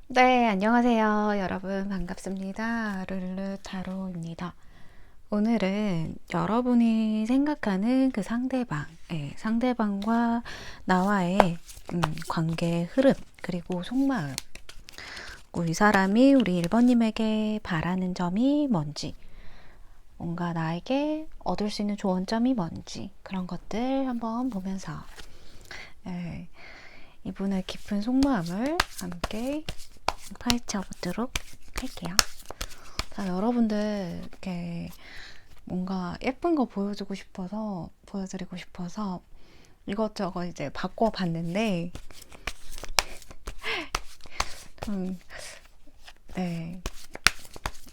네, 안녕하세요. 여러분 반갑습니다. 룰루 타로입니다. 오늘은 여러분이 생각하는 그 상대방, 상대방과 나와의 관계 흐름, 그리고 속마음, 이 사람이 우리 1번님에게 바라는 점이 뭔지, 뭔가 나에게 얻을 수 있는 조언점이 뭔지, 그런 것들 한번 보면서 이분의 깊은 속마음을 함께 파헤쳐 보도록 할게요. 자, 여러분들 이렇게 뭔가 예쁜 거 보여드리고 싶어서 이것저것 이제 바꿔봤는데, 네,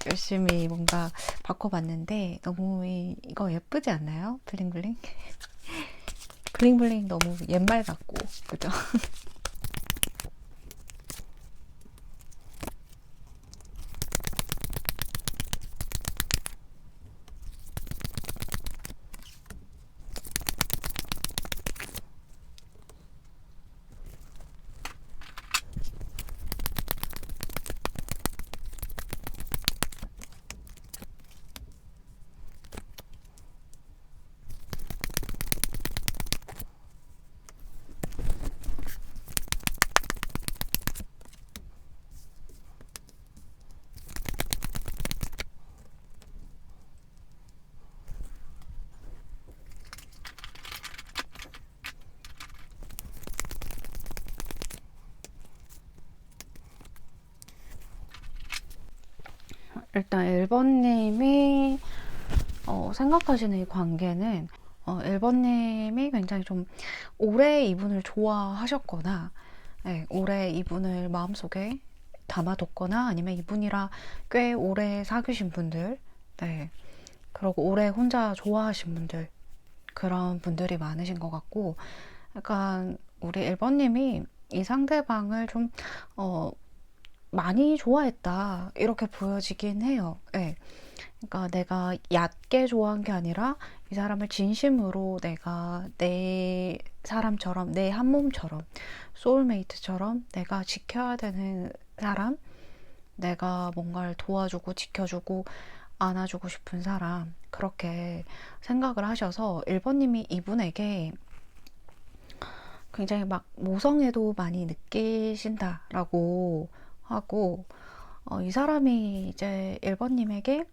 열심히 뭔가 바꿔봤는데 너무 이거 예쁘지 않나요? 블링블링? 블링블링 너무 옛말 같고, 그죠? 일단 1번님이 생각하시는 이 관계는 1번님이 굉장히 좀 오래 이분을 좋아하셨거나, 오래 이분을 마음속에 담아뒀거나, 아니면 이분이랑 꽤 오래 사귀신 분들, 그리고 오래 혼자 좋아하신 분들, 그런 분들이 많으신 것 같고, 약간 우리 1번님이 이 상대방을 좀 많이 좋아했다, 이렇게 보여지긴 해요. 그러니까 내가 얕게 좋아한 게 아니라 이 사람을 진심으로 내가 내 사람처럼, 내 한 몸처럼, 소울메이트처럼 내가 지켜야 되는 사람, 내가 뭔가를 도와주고 지켜주고 안아주고 싶은 사람, 그렇게 생각을 하셔서 1번님이 이분에게 굉장히 막 모성애도 많이 느끼신다라고 하고, 이 사람이 이제 1번님에게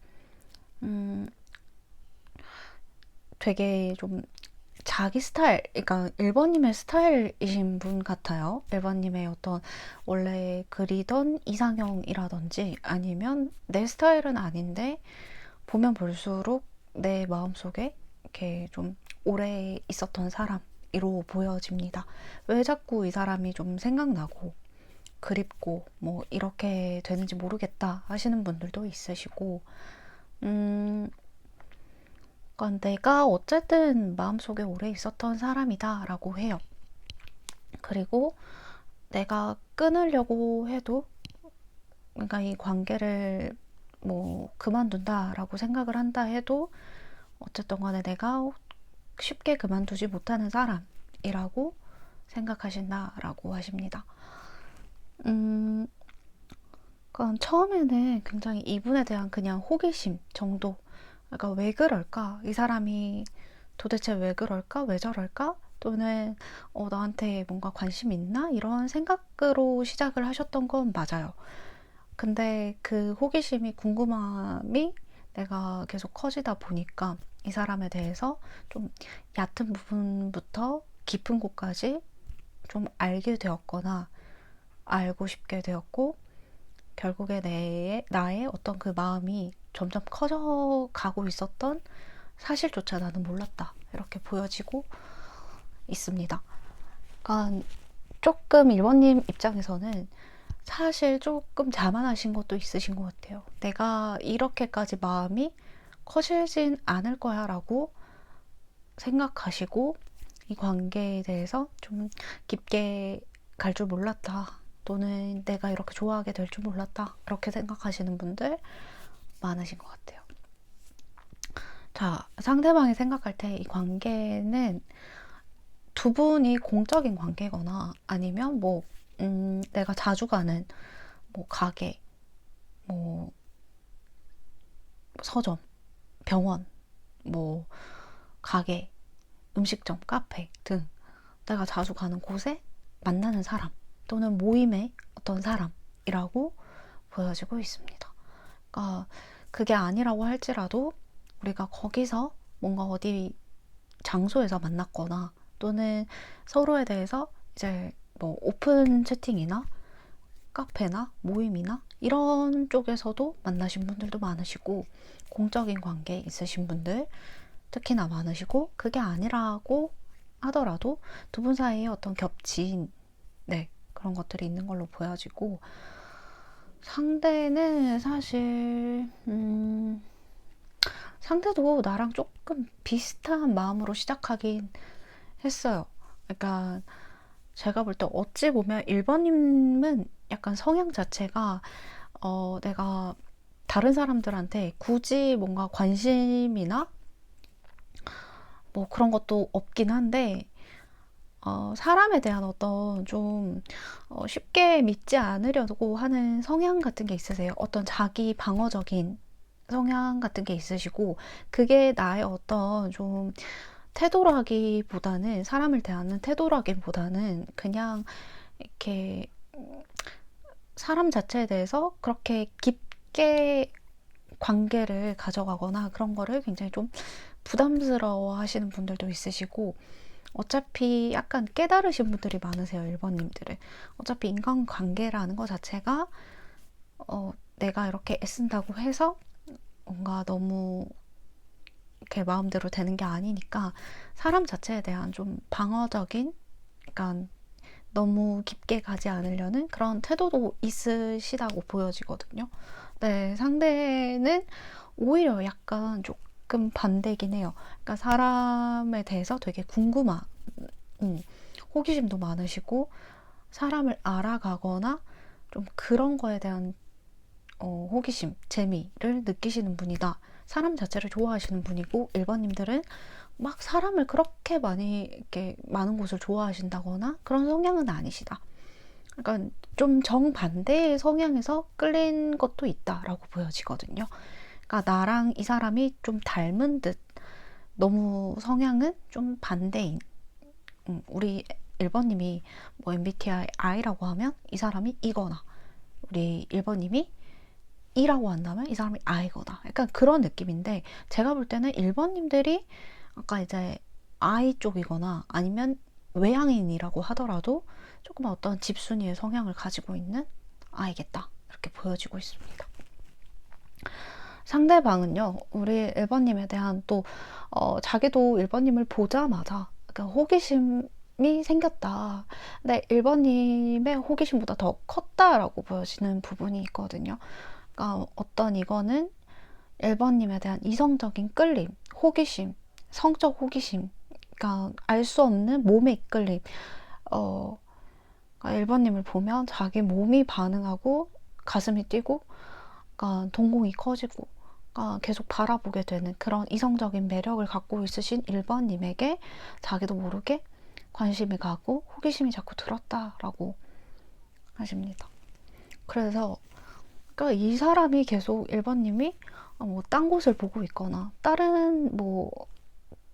되게 좀 자기 스타일, 그러니까 1번님의 스타일이신 분 같아요. 1번님의 어떤 원래 그리던 이상형이라든지, 아니면 내 스타일은 아닌데 보면 볼수록 내 마음속에 이렇게 좀 오래 있었던 사람으로 보여집니다. 왜 자꾸 이 사람이 좀 생각나고 그립고 뭐 이렇게 되는지 모르겠다 하시는 분들도 있으시고, 그러니까 내가 어쨌든 마음속에 오래 있었던 사람이다 라고 해요. 그리고 내가 끊으려고 해도, 그러니까 이 관계를 뭐 그만둔다 라고 생각을 한다 해도 어쨌든 간에 내가 쉽게 그만두지 못하는 사람이라고 생각하신다 라고 하십니다. 그러니까 처음에는 굉장히 이분에 대한 그냥 호기심 정도, 그러니까 왜 그럴까? 이 사람이 도대체 왜 그럴까? 왜 저럴까? 또는 나한테 뭔가 관심 있나? 이런 생각으로 시작을 하셨던 건 맞아요. 근데 그 호기심이, 궁금함이 내가 계속 커지다 보니까 이 사람에 대해서 좀 얕은 부분부터 깊은 곳까지 좀 알게 되었거나 알고 싶게 되었고, 결국에 나의 어떤 그 마음이 점점 커져가고 있었던 사실조차 나는 몰랐다. 이렇게 보여지고 있습니다. 그러니까 조금 1번님 입장에서는 사실 조금 자만하신 것도 있으신 것 같아요. 내가 이렇게까지 마음이 커지진 않을 거야 라고 생각하시고, 이 관계에 대해서 좀 깊게 갈 줄 몰랐다. 또는 내가 이렇게 좋아하게 될 줄 몰랐다. 이렇게 생각하시는 분들 많으신 것 같아요. 자, 상대방이 생각할 때 이 관계는 두 분이 공적인 관계거나 아니면 내가 자주 가는 가게, 뭐 서점, 병원, 뭐 가게, 음식점, 카페 등 내가 자주 가는 곳에 만나는 사람 또는 모임의 어떤 사람이라고 보여지고 있습니다. 그러니까 그게 아니라고 할지라도 우리가 거기서 뭔가 어디 장소에서 만났거나 또는 서로에 대해서 이제 오픈 채팅이나 카페나 모임이나 이런 쪽에서도 만나신 분들도 많으시고, 공적인 관계 있으신 분들 특히나 많으시고, 그게 아니라고 하더라도 두 분 사이에 어떤 겹친 그런 것들이 있는 걸로 보여지고, 상대는 사실 상대도 나랑 조금 비슷한 마음으로 시작하긴 했어요. 그러니까 제가 볼 때 어찌 보면 1번님은 약간 성향 자체가 내가 다른 사람들한테 굳이 뭔가 관심이나 그런 것도 없긴 한데, 사람에 대한 어떤 좀 쉽게 믿지 않으려고 하는 성향 같은 게 있으세요. 어떤 자기 방어적인 성향 같은 게 있으시고, 그게 나의 어떤 좀 태도라기보다는, 사람을 대하는 태도라기보다는 그냥 이렇게 사람 자체에 대해서 그렇게 깊게 관계를 가져가거나 그런 거를 굉장히 좀 부담스러워 하시는 분들도 있으시고, 어차피 약간 깨달으신 분들이 많으세요, 1번님들은. 어차피 인간관계라는 것 자체가 내가 이렇게 애쓴다고 해서 뭔가 너무 이렇게 마음대로 되는 게 아니니까, 사람 자체에 대한 좀 방어적인, 그러니까 너무 깊게 가지 않으려는 그런 태도도 있으시다고 보여지거든요. 네, 상대는 오히려 약간 조금 반대긴 해요. 그러니까 사람에 대해서 되게 궁금한, 호기심도 많으시고, 사람을 알아가거나 좀 그런 거에 대한 호기심, 재미를 느끼시는 분이다. 사람 자체를 좋아하시는 분이고, 1번님들은 막 사람을 그렇게 많이 이렇게 많은 곳을 좋아하신다거나 그런 성향은 아니시다. 그러니까 좀 정반대의 성향에서 끌린 것도 있다라고 보여지거든요. 그러니까 나랑 이 사람이 좀 닮은 듯, 너무 성향은 좀 반대인, 우리 1번님이 MBTI I라고 하면 이 사람이 이거나, 우리 1번님이 E라고 한다면 이 사람이 I거나, 약간 그런 느낌인데, 제가 볼 때는 1번님들이 아까 이제 I 쪽이거나 아니면 외향인이라고 하더라도 조금 어떤 집순이의 성향을 가지고 있는 아이겠다, 이렇게 보여지고 있습니다. 상대방은요, 우리 1번님에 대한 또 자기도 1번님을 보자마자 그러니까 호기심이 생겼다. 근데 1번님의 호기심보다 더 컸다라고 보여지는 부분이 있거든요. 그러니까 어떤 이거는 1번님에 대한 이성적인 끌림, 호기심, 성적 호기심, 그러니까 알 수 없는 몸의 이끌림. 그러니까 1번님을 보면 자기 몸이 반응하고 가슴이 뛰고, 그러니까 동공이 커지고, 그러니까 계속 바라보게 되는 그런 이성적인 매력을 갖고 있으신 1번님에게 자기도 모르게 관심이 가고 호기심이 자꾸 들었다라고 하십니다. 그래서 그러니까 이 사람이 계속 1번님이 딴 곳을 보고 있거나 다른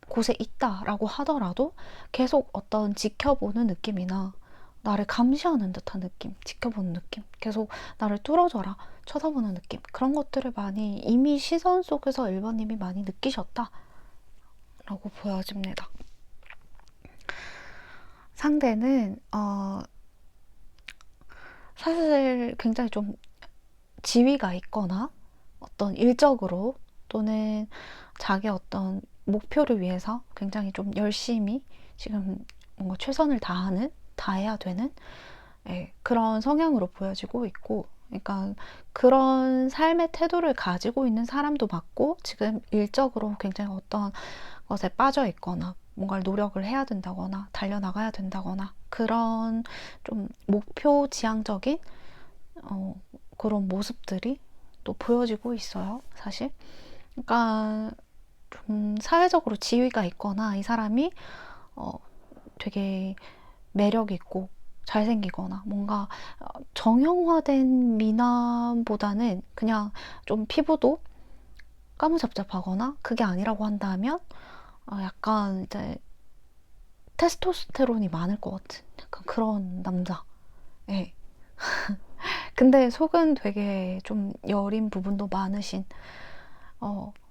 곳에 있다라고 하더라도 계속 어떤 지켜보는 느낌이나 나를 감시하는 듯한 느낌, 지켜보는 느낌, 계속 나를 뚫어져라 쳐다보는 느낌, 그런 것들을 많이 이미 시선 속에서 1번님이 많이 느끼셨다라고 보여집니다. 상대는 사실 굉장히 좀 지위가 있거나 어떤 일적으로 또는 자기 어떤 목표를 위해서 굉장히 좀 열심히 지금 뭔가 최선을 다해야 되는 그런 성향으로 보여지고 있고, 그러니까 그런 삶의 태도를 가지고 있는 사람도 맞고, 지금 일적으로 굉장히 어떤 것에 빠져 있거나 뭔가를 노력을 해야 된다거나 달려나가야 된다거나 그런 좀 목표 지향적인 그런 모습들이 또 보여지고 있어요, 사실. 그러니까 좀 사회적으로 지위가 있거나 이 사람이 되게 매력 있고 잘생기거나 뭔가 정형화된 미남보다는 그냥 좀 피부도 까무잡잡하거나 그게 아니라고 한다면 약간 이제 테스토스테론이 많을 것 같은 약간 그런 남자. 예. 근데 속은 되게 좀 여린 부분도 많으신,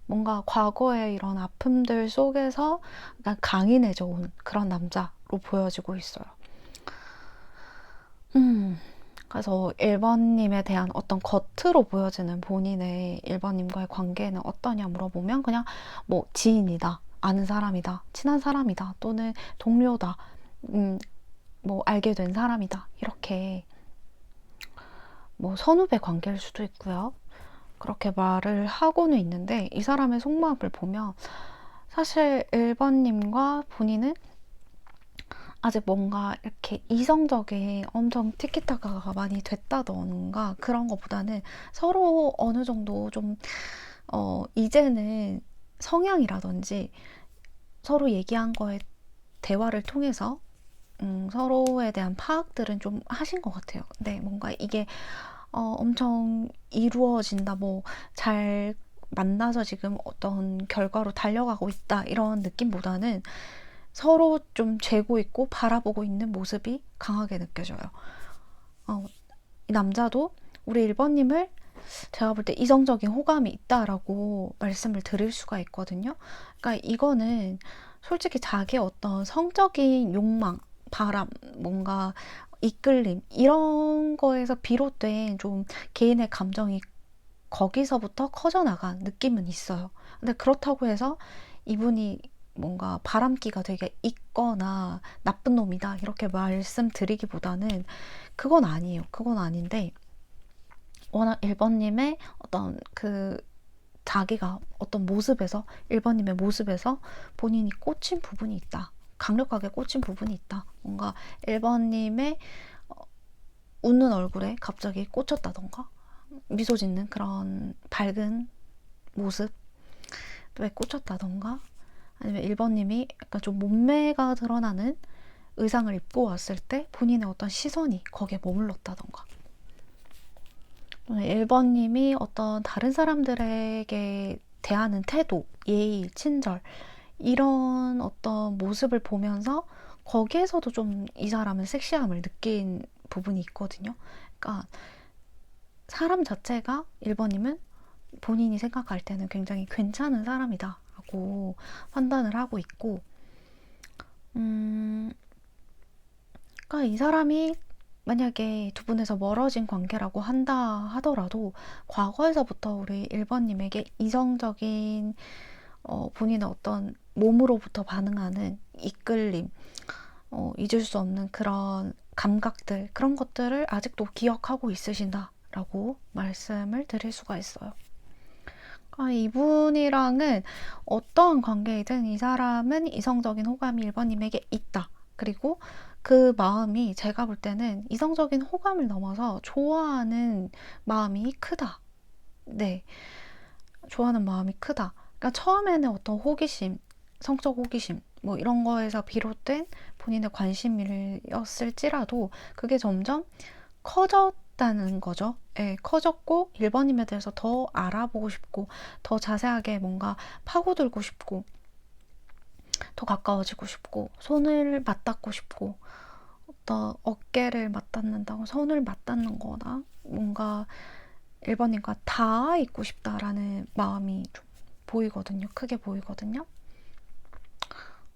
뭔가 과거의 이런 아픔들 속에서 약간 강인해져 온 그런 남자로 보여지고 있어요. 그래서 1번님에 대한 어떤 겉으로 보여지는 본인의 1번님과의 관계는 어떠냐 물어보면 그냥 뭐 지인이다, 아는 사람이다, 친한 사람이다, 또는 동료다, 뭐 알게 된 사람이다, 이렇게 뭐 선후배 관계일 수도 있고요. 그렇게 말을 하고는 있는데 이 사람의 속마음을 보면 사실 1번님과 본인은 아직 뭔가 이렇게 이성적인 엄청 티키타카가 많이 됐다던가 그런 것보다는 서로 어느 정도 좀 이제는 성향이라든지 서로 얘기한 거에 대화를 통해서 서로에 대한 파악들은 좀 하신 것 같아요. 근데 뭔가 이게 엄청 이루어진다, 뭐 잘 만나서 지금 어떤 결과로 달려가고 있다 이런 느낌보다는 서로 좀 재고 있고 바라보고 있는 모습이 강하게 느껴져요. 이 남자도 우리 1번님을 제가 볼 때 이성적인 호감이 있다라고 말씀을 드릴 수가 있거든요. 그러니까 이거는 솔직히 자기 어떤 성적인 욕망, 바람, 뭔가 이끌림 이런 거에서 비롯된 좀 개인의 감정이 거기서부터 커져나간 느낌은 있어요. 근데 그렇다고 해서 이분이 뭔가 바람기가 되게 있거나 나쁜 놈이다 이렇게 말씀드리기보다는 그건 아니에요. 그건 아닌데 워낙 1번님의 어떤 그 자기가 어떤 모습에서 1번님의 모습에서 본인이 꽂힌 부분이 있다. 강력하게 꽂힌 부분이 있다. 뭔가 1번님의 웃는 얼굴에 갑자기 꽂혔다던가 미소 짓는 그런 밝은 모습에 꽂혔다던가 아니면 1번님이 약간 좀 몸매가 드러나는 의상을 입고 왔을 때 본인의 어떤 시선이 거기에 머물렀다던가 1번님이 어떤 다른 사람들에게 대하는 태도, 예의, 친절 이런 어떤 모습을 보면서 거기에서도 좀 이 사람은 섹시함을 느낀 부분이 있거든요. 그러니까 사람 자체가 1번님은 본인이 생각할 때는 굉장히 괜찮은 사람이다 라고 판단을 하고 있고, 그러니까 이 사람이 만약에 두 분에서 멀어진 관계라고 한다 하더라도 과거에서부터 우리 1번님에게 이성적인 본인의 어떤 몸으로부터 반응하는 이끌림, 잊을 수 없는 그런 감각들, 그런 것들을 아직도 기억하고 있으신다라고 말씀을 드릴 수가 있어요. 이분이랑은 어떠한 관계이든 이 사람은 이성적인 호감이 1번님에게 있다. 그리고 그 마음이 제가 볼 때는 이성적인 호감을 넘어서 좋아하는 마음이 크다. 네. 좋아하는 마음이 크다. 그러니까 처음에는 어떤 호기심, 성적 호기심, 뭐 이런 거에서 비롯된 본인의 관심이었을지라도 그게 점점 커졌다는 거죠. 예, 커졌고 1번님에 대해서 더 알아보고 싶고 더 자세하게 뭔가 파고들고 싶고 더 가까워지고 싶고 손을 맞닿고 싶고 어떤 어깨를 맞닿는다고 손을 맞닿는 거나 뭔가 1번님과 닿아 있고 싶다라는 마음이 좀 보이거든요. 크게 보이거든요.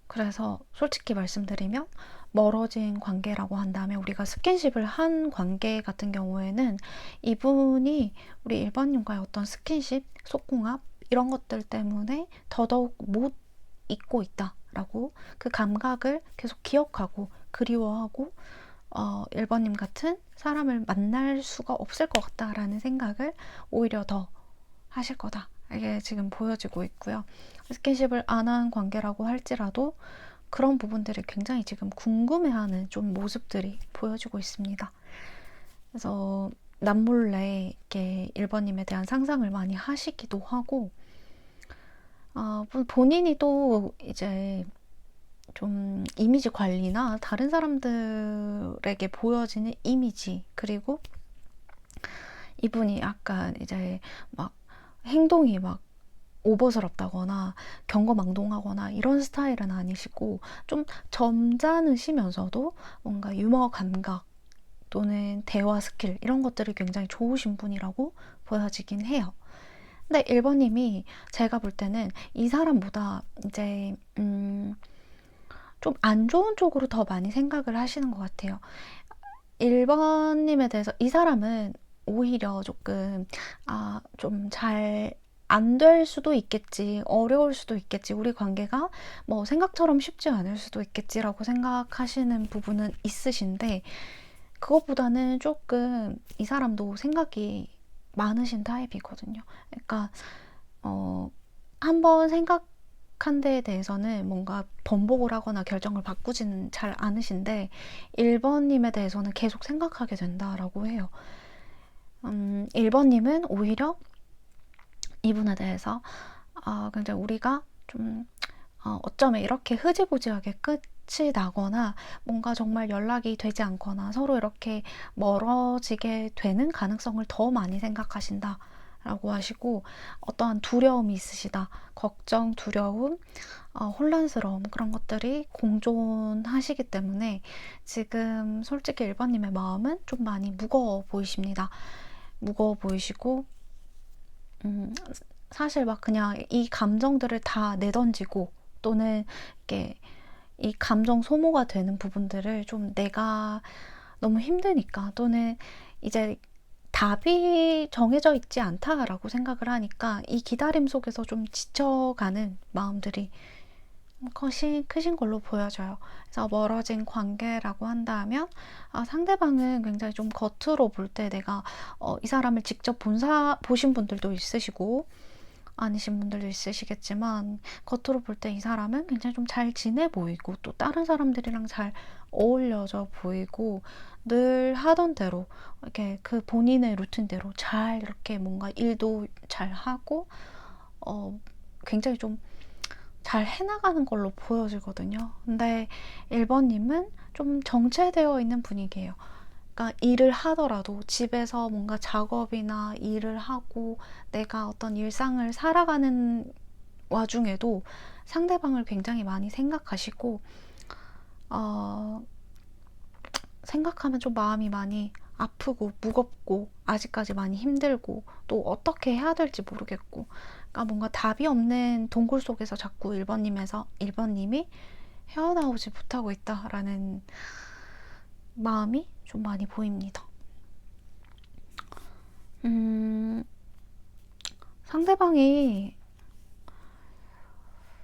그래서 솔직히 말씀드리면 멀어진 관계라고 한다면 우리가 스킨십을 한 관계 같은 경우에는 이분이 우리 1번님과의 어떤 스킨십, 속궁합 이런 것들 때문에 더더욱 못 잊고 있다라고 그 감각을 계속 기억하고 그리워하고 1번님 같은 사람을 만날 수가 없을 것 같다라는 생각을 오히려 더 하실 거다. 이게 지금 보여지고 있고요. 스킨십을 안 한 관계라고 할지라도 그런 부분들을 굉장히 지금 궁금해하는 좀 모습들이 보여지고 있습니다. 그래서 남몰래 이렇게 1번님에 대한 상상을 많이 하시기도 하고 본인이 또 이제 좀 이미지 관리나 다른 사람들에게 보여지는 이미지 그리고 이분이 약간 이제 막 행동이 막 오버스럽다거나 경거망동하거나 이런 스타일은 아니시고 좀 점잖으시면서도 뭔가 유머 감각 또는 대화 스킬 이런 것들이 굉장히 좋으신 분이라고 보여지긴 해요. 근데 1번님이 제가 볼 때는 이 사람보다 이제 좀 안 좋은 쪽으로 더 많이 생각을 하시는 것 같아요. 1번님에 대해서 이 사람은 오히려 조금 좀 잘 안 될 수도 있겠지, 어려울 수도 있겠지, 우리 관계가 뭐 생각처럼 쉽지 않을 수도 있겠지라고 생각하시는 부분은 있으신데 그것보다는 조금 이 사람도 생각이 많으신 타입이거든요. 그러니까 한번 생각한 데에 대해서는 뭔가 번복을 하거나 결정을 바꾸지는 잘 않으신데 1번님에 대해서는 계속 생각하게 된다라고 해요. 1번님은 오히려 이분에 대해서 굉장히 우리가 좀 어쩌면 이렇게 흐지부지하게 끝이 나거나 뭔가 정말 연락이 되지 않거나 서로 이렇게 멀어지게 되는 가능성을 더 많이 생각하신다 라고 하시고 어떠한 두려움이 있으시다. 걱정, 두려움, 혼란스러움 그런 것들이 공존하시기 때문에 지금 솔직히 1번님의 마음은 좀 많이 무거워 보이십니다. 무거워 보이시고 사실 막 그냥 이 감정들을 다 내던지고 또는 이렇게 이 감정 소모가 되는 부분들을 좀 내가 너무 힘드니까 또는 이제 답이 정해져 있지 않다라고 생각을 하니까 이 기다림 속에서 좀 지쳐가는 마음들이 크신 걸로 보여져요. 그래서 멀어진 관계라고 한다면 상대방은 굉장히 좀 겉으로 볼 때 내가 이 사람을 직접 보신 분들도 있으시고 아니신 분들도 있으시겠지만 겉으로 볼 때 이 사람은 굉장히 좀 잘 지내 보이고 또 다른 사람들이랑 잘 어울려져 보이고 늘 하던 대로 이렇게 그 본인의 루틴대로 잘 이렇게 뭔가 일도 잘 하고 굉장히 좀 잘 해나가는 걸로 보여지거든요. 근데 1번님은 좀 정체되어 있는 분위기예요. 그러니까 일을 하더라도 집에서 뭔가 작업이나 일을 하고 내가 어떤 일상을 살아가는 와중에도 상대방을 굉장히 많이 생각하시고 생각하면 좀 마음이 많이 아프고 무겁고 아직까지 많이 힘들고 또 어떻게 해야 될지 모르겠고 그러니까 뭔가 답이 없는 동굴 속에서 자꾸 1번님이 헤어나오지 못하고 있다라는 마음이 좀 많이 보입니다. 상대방이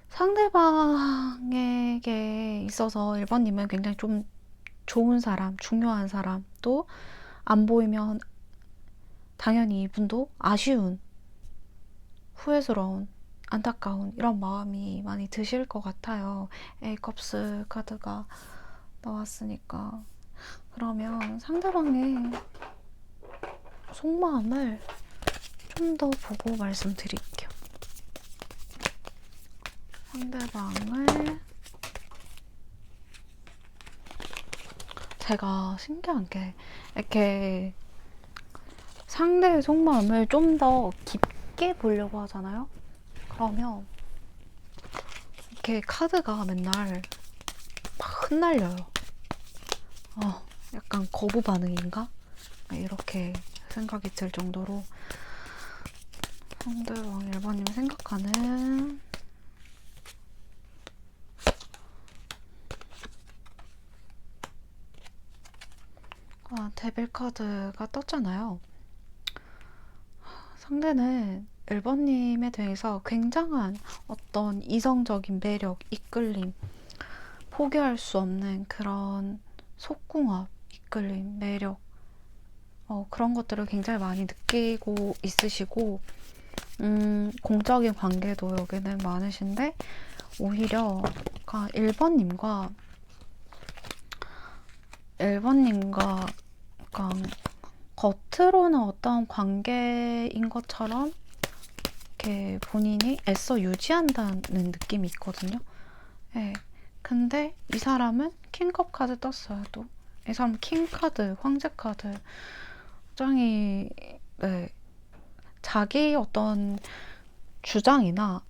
상대방에게 있어서 1번님은 굉장히 좀 좋은 사람, 중요한 사람, 또 안 보이면 당연히 이분도 아쉬운, 후회스러운, 안타까운 이런 마음이 많이 드실 것 같아요. A컵스 카드가 나왔으니까. 그러면 상대방의 속마음을 좀 더 보고 말씀드릴게요. 상대방을 제가 신기한 게 이렇게 상대의 속마음을 좀 더 깊게 보려고 하잖아요. 그러면 이렇게 카드가 맨날 막 흩날려요. 약간 거부 반응인가? 이렇게 생각이 들 정도로 상대방 1번님 생각하는 데빌 카드가 떴잖아요. 상대는 1번님에 대해서 굉장한 어떤 이성적인 매력, 이끌림, 포기할 수 없는 그런 속궁합, 이끌림, 매력, 그런 것들을 굉장히 많이 느끼고 있으시고, 공적인 관계도 여기는 많으신데, 오히려 1번님과 약간 겉으로는 어떤 관계인 것처럼 이렇게 본인이 애써 유지한다는 느낌이 있거든요. 네. 근데 이 사람은 킹컵 카드 떴어요. 또 이 사람 킹 카드, 황제 카드 굉장히 자기 어떤 주장이나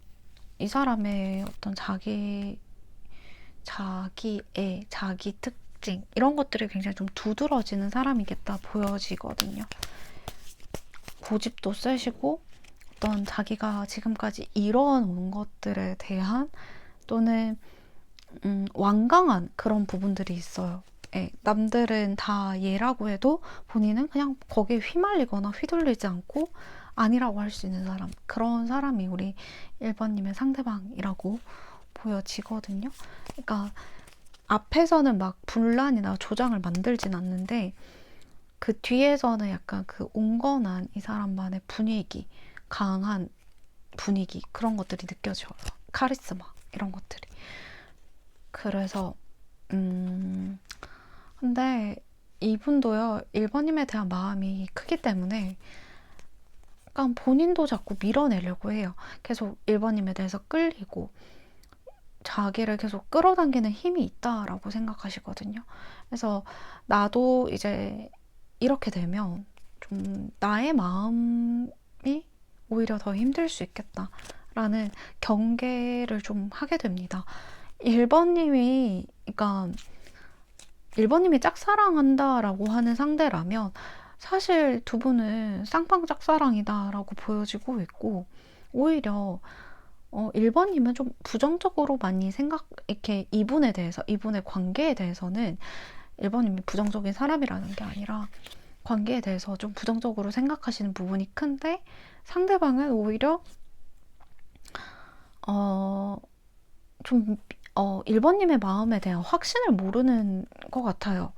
이 사람의 어떤 자기 특징 이런 것들이 굉장히 좀 두드러지는 사람이겠다 보여지거든요. 고집도 세시고 어떤 자기가 지금까지 이뤄놓은 것들에 대한 또는 완강한 그런 부분들이 있어요. 남들은 다 예라고 해도 본인은 그냥 거기에 휘말리거나 휘둘리지 않고 아니라고 할 수 있는 사람, 그런 사람이 우리 1번님의 상대방이라고 보여지거든요. 그러니까 앞에서는 막 분란이나 조장을 만들진 않는데 그 뒤에서는 약간 그 온건한 이 사람만의 분위기, 강한 분위기, 그런 것들이 느껴져요. 카리스마 이런 것들이. 그래서 근데 이분도요, 1번님에 대한 마음이 크기 때문에 약간 본인도 자꾸 밀어내려고 해요. 계속 1번님에 대해서 끌리고 자기를 계속 끌어당기는 힘이 있다라고 생각하시거든요. 그래서 나도 이제 이렇게 되면 좀 나의 마음이 오히려 더 힘들 수 있겠다라는 경계를 좀 하게 됩니다. 1번님이, 그러니까 1번님이 짝사랑한다라고 하는 상대라면 사실 두 분은 쌍방 짝사랑이다라고 보여지고 있고, 오히려 1번님은 좀 부정적으로 많이 이렇게 이분에 대해서, 이분의 관계에 대해서는 1번님이 부정적인 사람이라는 게 아니라 관계에 대해서 좀 부정적으로 생각하시는 부분이 큰데, 상대방은 오히려 좀 1번님의 마음에 대한 확신을 모르는 것 같아요.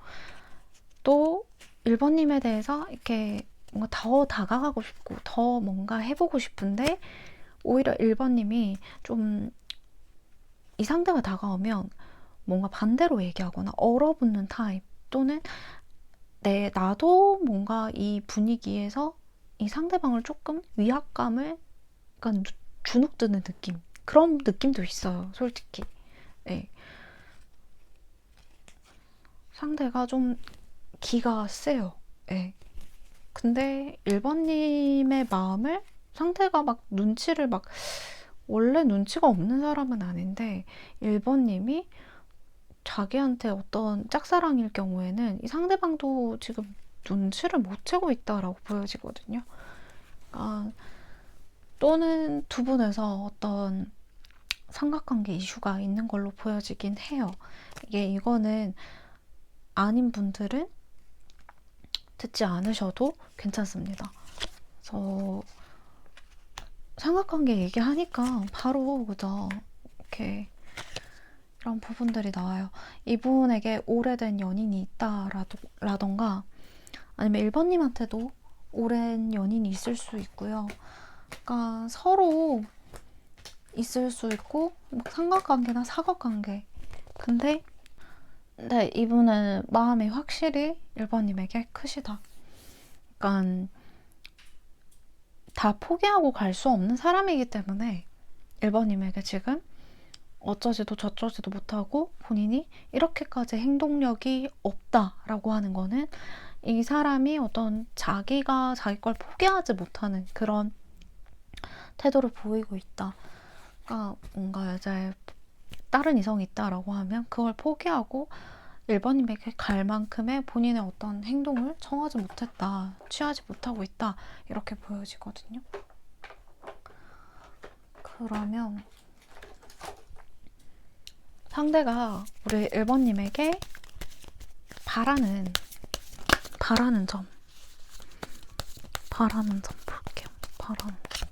또 1번님에 대해서 이렇게 뭔가 더 다가가고 싶고 더 뭔가 해보고 싶은데, 오히려 1번님이 좀 이 상대가 다가오면 뭔가 반대로 얘기하거나 얼어붙는 타입, 또는 나도 뭔가 이 분위기에서 이 상대방을 조금 위압감을 약간 주눅드는 느낌, 그런 느낌도 있어요, 솔직히. 네. 상대가 좀 기가 세요. 네. 근데 1번님의 마음을 상대가 막 눈치를 막, 원래 눈치가 없는 사람은 아닌데 1번님이 자기한테 어떤 짝사랑일 경우에는 이 상대방도 지금 눈치를 못 채고 있다라고 보여지거든요. 또는 두 분에서 어떤 삼각관계 이슈가 있는 걸로 보여지긴 해요. 이거는 아닌 분들은 듣지 않으셔도 괜찮습니다. 그래서 삼각관계 얘기하니까 바로 그죠, 이렇게 이런 부분들이 나와요. 이분에게 오래된 연인이 있다라던가 아니면 1번님한테도 오랜 연인이 있을 수 있고요. 그러니까 서로 있을 수 있고 삼각관계나 사각관계. 근데 이분은 마음이 확실히 1번님에게 크시다. 그러니까 다 포기하고 갈 수 없는 사람이기 때문에 1번님에게 지금 어쩌지도 저쩌지도 못하고 본인이 이렇게까지 행동력이 없다라고 하는 거는 이 사람이 어떤 자기가 자기 걸 포기하지 못하는 그런 태도를 보이고 있다. 그러니까 뭔가 이제 다른 이성이 있다라고 하면 그걸 포기하고 1번님에게 갈 만큼의 본인의 어떤 행동을 청하지 못했다, 취하지 못하고 있다, 이렇게 보여지거든요. 그러면 상대가 우리 1번님에게 바라는 점 볼게요. 바라는 점.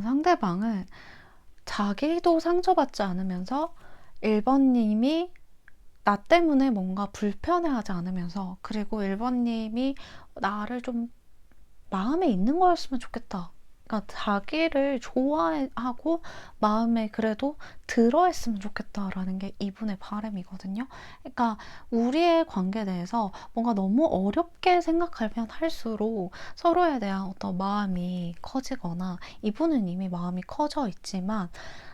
상대방은 자기도 상처받지 않으면서 1번님이 나 때문에 뭔가 불편해하지 않으면서, 그리고 1번님이 나를 좀 마음에 있는 거였으면 좋겠다. 그러니까 자기를 좋아하고 마음에 그래도 들어했으면 좋겠다라는 게 이분의 바람이거든요. 그러니까 우리의 관계에 대해서 뭔가 너무 어렵게 생각하면 할수록 서로에 대한 어떤 마음이 커지거나, 이분은 이미 마음이 커져 있지만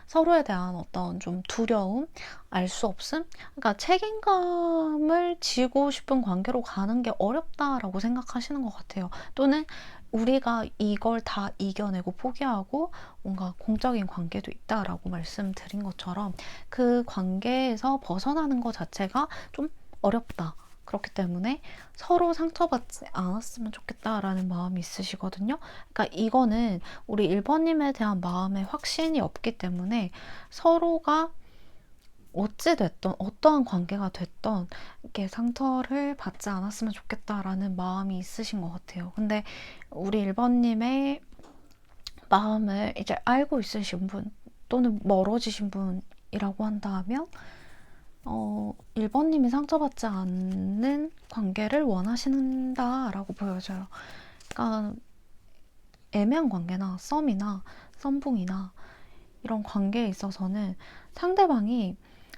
서로에 대한 어떤 좀 두려움, 알 수 없음? 그러니까 책임감을 지고 싶은 관계로 가는 게 어렵다라고 생각하시는 것 같아요. 또는 우리가 이걸 다 이겨내고 포기하고 뭔가 공적인 관계도 있다라고 말씀드린 것처럼 그 관계에서 벗어나는 것 자체가 좀 어렵다. 그렇기 때문에 서로 상처받지 않았으면 좋겠다라는 마음이 있으시거든요. 그러니까 이거는 우리 1번님에 대한 마음의 확신이 없기 때문에 서로가 어찌됐던 어떠한 관계가 됐던 이렇게 상처를 받지 않았으면 좋겠다라는 마음이 있으신 것 같아요. 근데 우리 1번님의 마음을 이제 알고 있으신 분, 또는 멀어지신 분이라고 한다면 1번님이 상처받지 않는 관계를 원하신다라고 보여져요. 그러니까 애매한 관계나 썸이나 썸붕이나 이런 관계에 있어서는 상대방이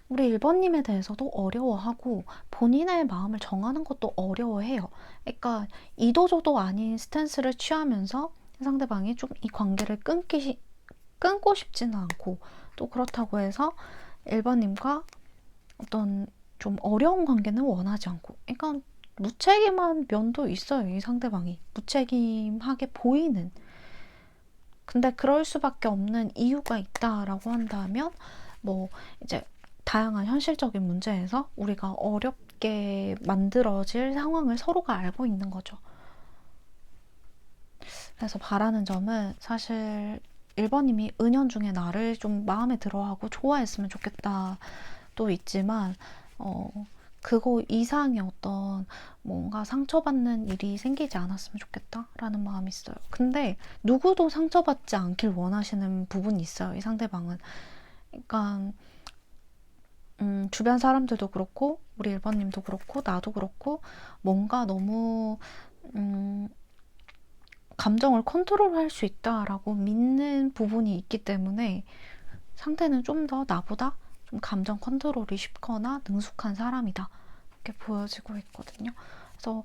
우리 1번님에 대해서도 어려워하고 본인의 마음을 정하는 것도 어려워해요. 그러니까 이도저도 아닌 스탠스를 취하면서 상대방이 좀 이 관계를 끊고 싶지는 않고, 또 그렇다고 해서 1번님과 어떤 좀 어려운 관계는 원하지 않고, 그러니까 무책임한 면도 있어요. 이 상대방이 무책임하게 보이는. 근데 그럴 수밖에 없는 이유가 있다라고 한다면 뭐 이제 다양한 현실적인 문제에서 우리가 어렵게 만들어질 상황을 서로가 알고 있는 거죠. 그래서 바라는 점은 사실 1번님이 은연중에 나를 좀 마음에 들어하고 좋아했으면 좋겠다 도 있지만 그거 이상의 어떤 뭔가 상처받는 일이 생기지 않았으면 좋겠다라는 마음이 있어요. 근데 누구도 상처받지 않길 원하시는 부분이 있어요, 이 상대방은. 그러니까 주변 사람들도 그렇고 우리 1번님도 그렇고 나도 그렇고 뭔가 너무 감정을 컨트롤할 수 있다라고 믿는 부분이 있기 때문에 상대는 좀 더 나보다 좀 감정 컨트롤이 쉽거나 능숙한 사람이다, 이렇게 보여지고 있거든요. 그래서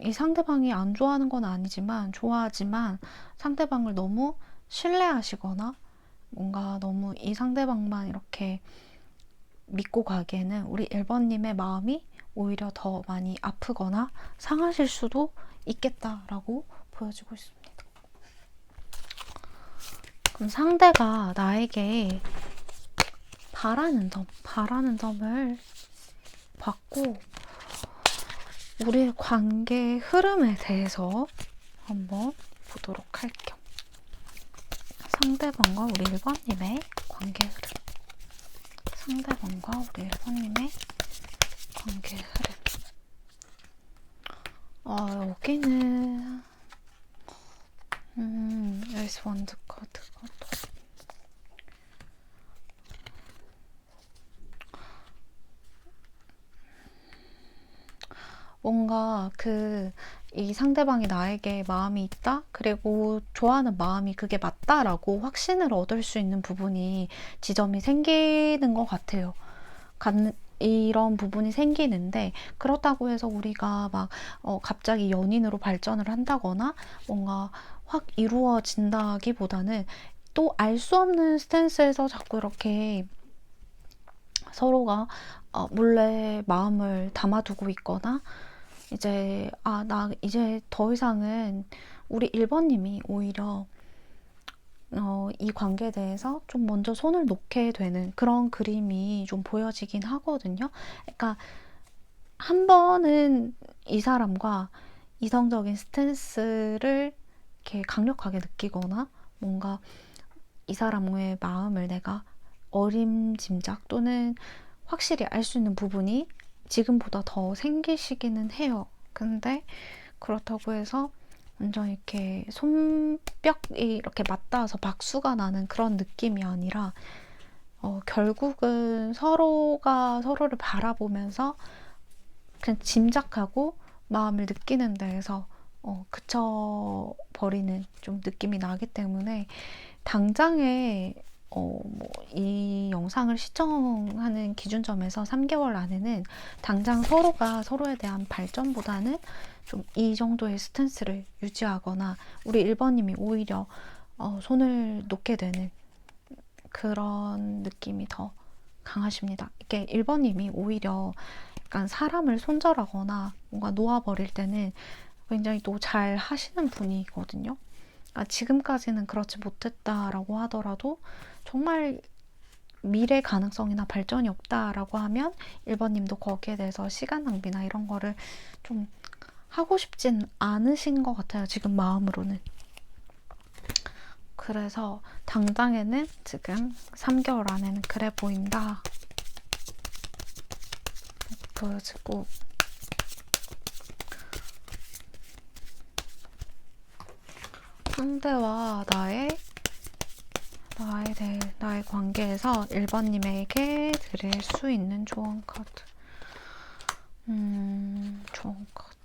이 상대방이 안 좋아하는 건 아니지만 좋아하지만 상대방을 너무 신뢰하시거나 뭔가 너무 이 상대방만 이렇게 믿고 가기에는 우리 1번님의 마음이 오히려 더 많이 아프거나 상하실 수도 있겠다라고 보여지고 있습니다. 그럼 상대가 나에게 바라는 점을 봤고, 우리의 관계의 흐름에 대해서 한번 보도록 할게요. 상대방과 우리 1번님의 관계 흐름. 상대방과 우리 1번님의 관계 흐름. 여기는 여기서 원드 카드가 뭔가 이 상대방이 나에게 마음이 있다? 그리고 좋아하는 마음이 그게 맞다라고 확신을 얻을 수 있는 지점이 생기는 것 같아요. 이런 부분이 생기는데, 그렇다고 해서 우리가 막 갑자기 연인으로 발전을 한다거나 뭔가 확 이루어진다기보다는 또 알 수 없는 스탠스에서 자꾸 이렇게 서로가 몰래 마음을 담아두고 있거나 이제 나 이제 더 이상은 우리 1번님이 오히려 이 관계에 대해서 좀 먼저 손을 놓게 되는 그런 그림이 좀 보여지긴 하거든요. 그러니까 한 번은 이 사람과 이성적인 스탠스를 이렇게 강력하게 느끼거나 뭔가 이 사람의 마음을 내가 어림짐작 또는 확실히 알 수 있는 부분이 지금보다 더 생기시기는 해요. 근데 그렇다고 해서 완전 이렇게 손뼉이 이렇게 맞닿아서 박수가 나는 그런 느낌이 아니라 결국은 서로가 서로를 바라보면서 그냥 짐작하고 마음을 느끼는 데에서 그쳐버리는 좀 느낌이 나기 때문에 당장에 이 영상을 시청하는 기준점에서 3개월 안에는 당장 서로가 서로에 대한 발전보다는 좀 이 정도의 스탠스를 유지하거나 우리 1번님이 오히려 손을 놓게 되는 그런 느낌이 더 강하십니다. 이게 1번님이 오히려 약간 사람을 손절하거나 뭔가 놓아버릴 때는 굉장히 또 잘 하시는 분이거든요. 지금까지는 그렇지 못했다라고 하더라도 정말 미래 가능성이나 발전이 없다라고 하면 1번님도 거기에 대해서 시간 낭비나 이런 거를 좀 하고 싶진 않으신 것 같아요. 지금 마음으로는. 그래서 당장에는 지금 3개월 안에는 그래 보인다. 보여지고 상대와 나의 관계에서 1번님에게 드릴 수 있는 조언 카드. 조언 카드.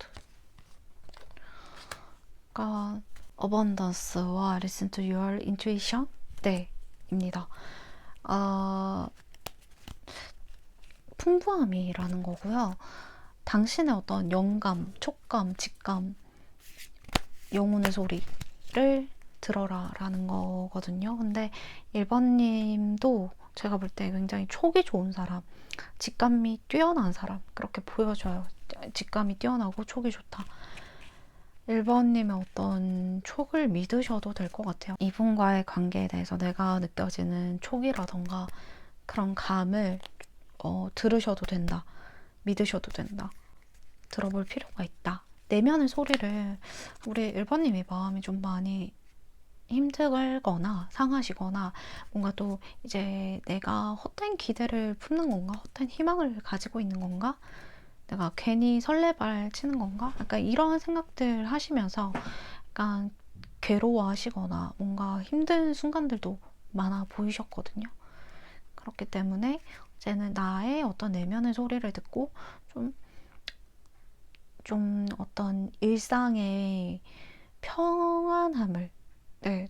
그러니까 Abundance와 Listen to your intuition? 네, 입니다. 풍부함이라는 거고요. 당신의 어떤 영감, 촉감, 직감, 영혼의 소리를 들어라 라는 거거든요. 근데 1번님도 제가 볼 때 굉장히 촉이 좋은 사람, 직감이 뛰어난 사람 그렇게 보여져요. 직감이 뛰어나고 촉이 좋다. 1번님의 어떤 촉을 믿으셔도 될 것 같아요. 이분과의 관계에 대해서 내가 느껴지는 촉이라던가 그런 감을 들으셔도 된다. 믿으셔도 된다. 들어볼 필요가 있다. 내면의 소리를 우리 1번님이 마음이 좀 많이 힘들거나 상하시거나 뭔가 또 이제 내가 헛된 기대를 품는 건가? 헛된 희망을 가지고 있는 건가? 내가 괜히 설레발 치는 건가? 약간 이런 생각들 하시면서 약간 괴로워하시거나 뭔가 힘든 순간들도 많아 보이셨거든요. 그렇기 때문에 이제는 나의 어떤 내면의 소리를 듣고 좀 어떤 일상의 평안함을